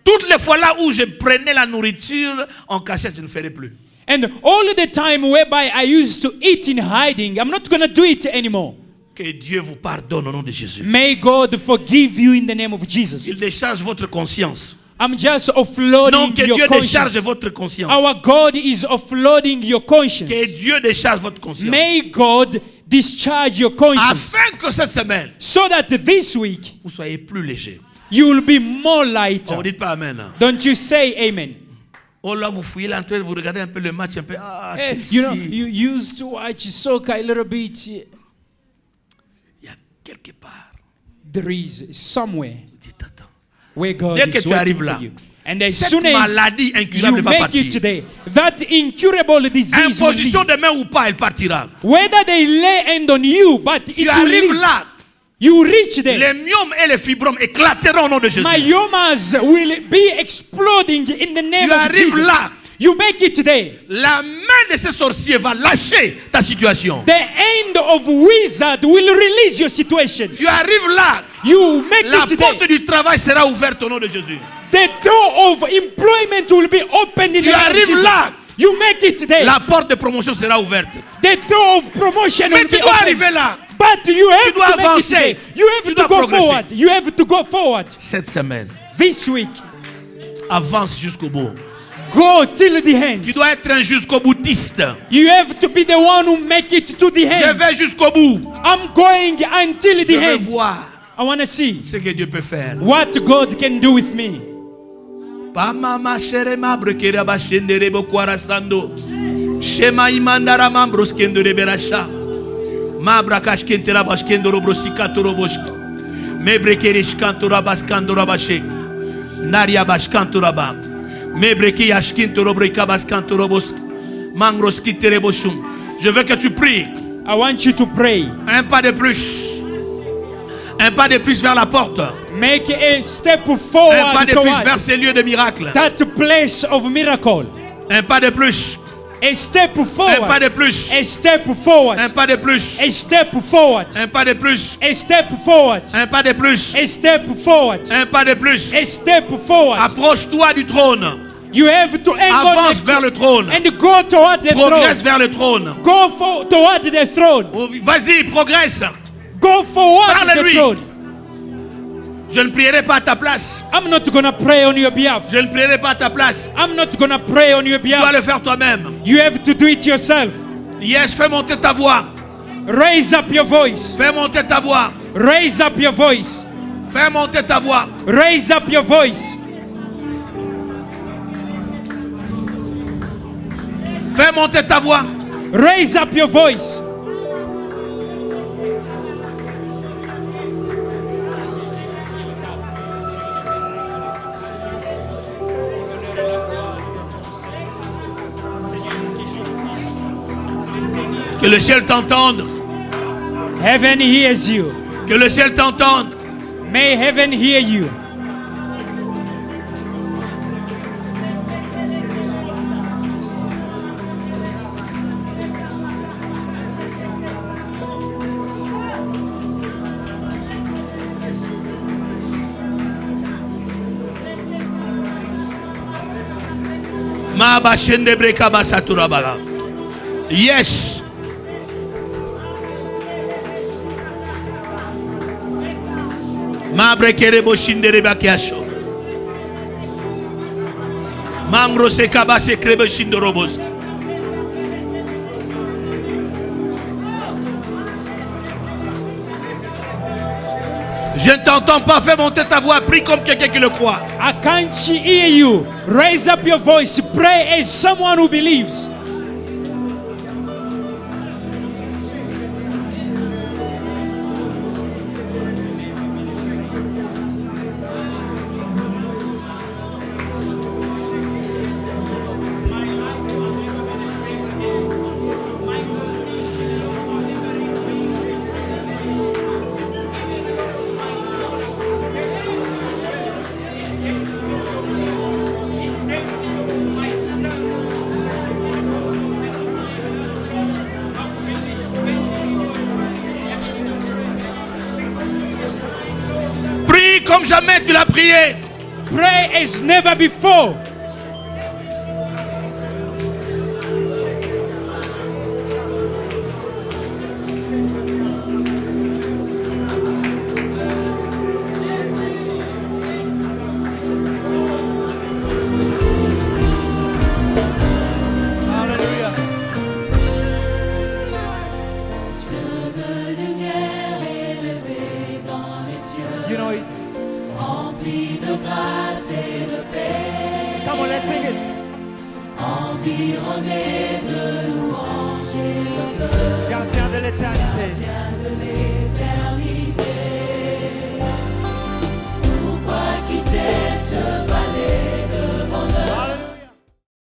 Toutes les fois là où je prenais la nourriture en cachette, je ne ferai plus. And all the time whereby I used to eat in hiding, I'm not going to do it anymore. Que Dieu vous pardonne au nom de Jésus. May God forgive you in the name of Jesus. Il décharge votre conscience. I'm just offloading Non, que your Dieu décharge conscience. votre conscience. Our God is offloading your conscience. Que Dieu décharge votre conscience. May God discharge your conscience Afin que cette semaine, so that this week vous soyez plus léger. you will be more Oh, lighter. vous dites pas Amen. Hein? Don't you say amen? Oh là, vous fouillez l'entrée, vous regardez un peu le match, un peu. Ah, Eh, Chelsea. you know, you used to watch soccer a little bit. Il y a quelque part. There is somewhere Vous dites, attends. where God Dès que is tu waiting arrives for là, you. And as cette soon as maladie incurable you va make partir. it today, that incurable disease will Imposition leave. de main ou pas, elle partira. Whether they lay hand on you, but Tu it will arrives leave. là, You reach there. les myomes et les fibromes éclateront au nom de Jésus. Myomas will be exploding in the name Tu of arrives Jesus. là. You make it there. La main de ce sorcier va lâcher ta situation. The end of wizard will release your situation. Tu arrives là, You make la it porte there. du travail sera ouverte au nom de Jésus. The door of employment will be opened in Tu the name of arrives Jesus. là. You make it there. La porte de promotion sera ouverte. The door of promotion Mais will tu be dois opened. arriver là. But you have dois to make it avancer. there. You have Tu to dois go progresser. forward. You have to go forward. Cette semaine, This week, avance jusqu'au bout. go till the end. Tu dois être un jusqu'au boutiste. You have to be the one who make it to the Je end. vais jusqu'au bout. I'm going until Je the veux end. voir I want to see ce que Dieu peut faire. what God can do with me. Pamama sherema brekera bashendere bokwara sando. Shema imandara mambros kendere berasha. Mabra kashkentera bashkendoro brosika torobosh. Mebrekerish kantora baskandora bashek. Naria bashkantora ba. Mebreki yashkintoro breka baskantoro bos. Mangros kitere boshum. Je veux que tu pries. I want you to pray. Un pas de plus. Un pas de plus vers la porte. Make a step Un pas forward de plus vers toward ces lieux de miracles. that place of miracle. Un pas de plus. A step Un pas forward. de plus. A step forward. Un pas de plus. A step forward. Un pas de plus. A step forward. Un pas de plus. A step forward. Un pas de plus. A step forward. Approche-toi du trône. You have to Avance vers le trône. and go toward the Progresse throne. vers le trône. Go toward the throne. Oh, vas-y, progresse. Go forward the Parle-lui. throne. Je ne prierai pas à ta place. I'm not gonna pray on your behalf. Je ne prierai pas à ta place. I'm not gonna pray on your Tu dois behalf. le faire toi-même. You have to do it yourself. Yes, fais monter ta voix. Raise up your voice. Fais monter ta voix. Raise up your voice. Fais monter ta voix. Raise up your voice. Fais monter ta voix. Raise up your voice. Que le ciel t'entende. Heaven hears you. Que le ciel t'entende. May heaven hear you. Yes. Mabrekere boshindere bakiasho. Mangro se kabase krebe shindorobos. Je ne t'entends pas, fais monter ta voix, prie comme quelqu'un qui le croit. I can't hear you. Raise up your voice. Pray as someone who believes. Prie comme jamais tu l'as prié. Pray as never before. Hallelujah. You know it. Come on, let's sing it. Environné de louanges et de fleurs.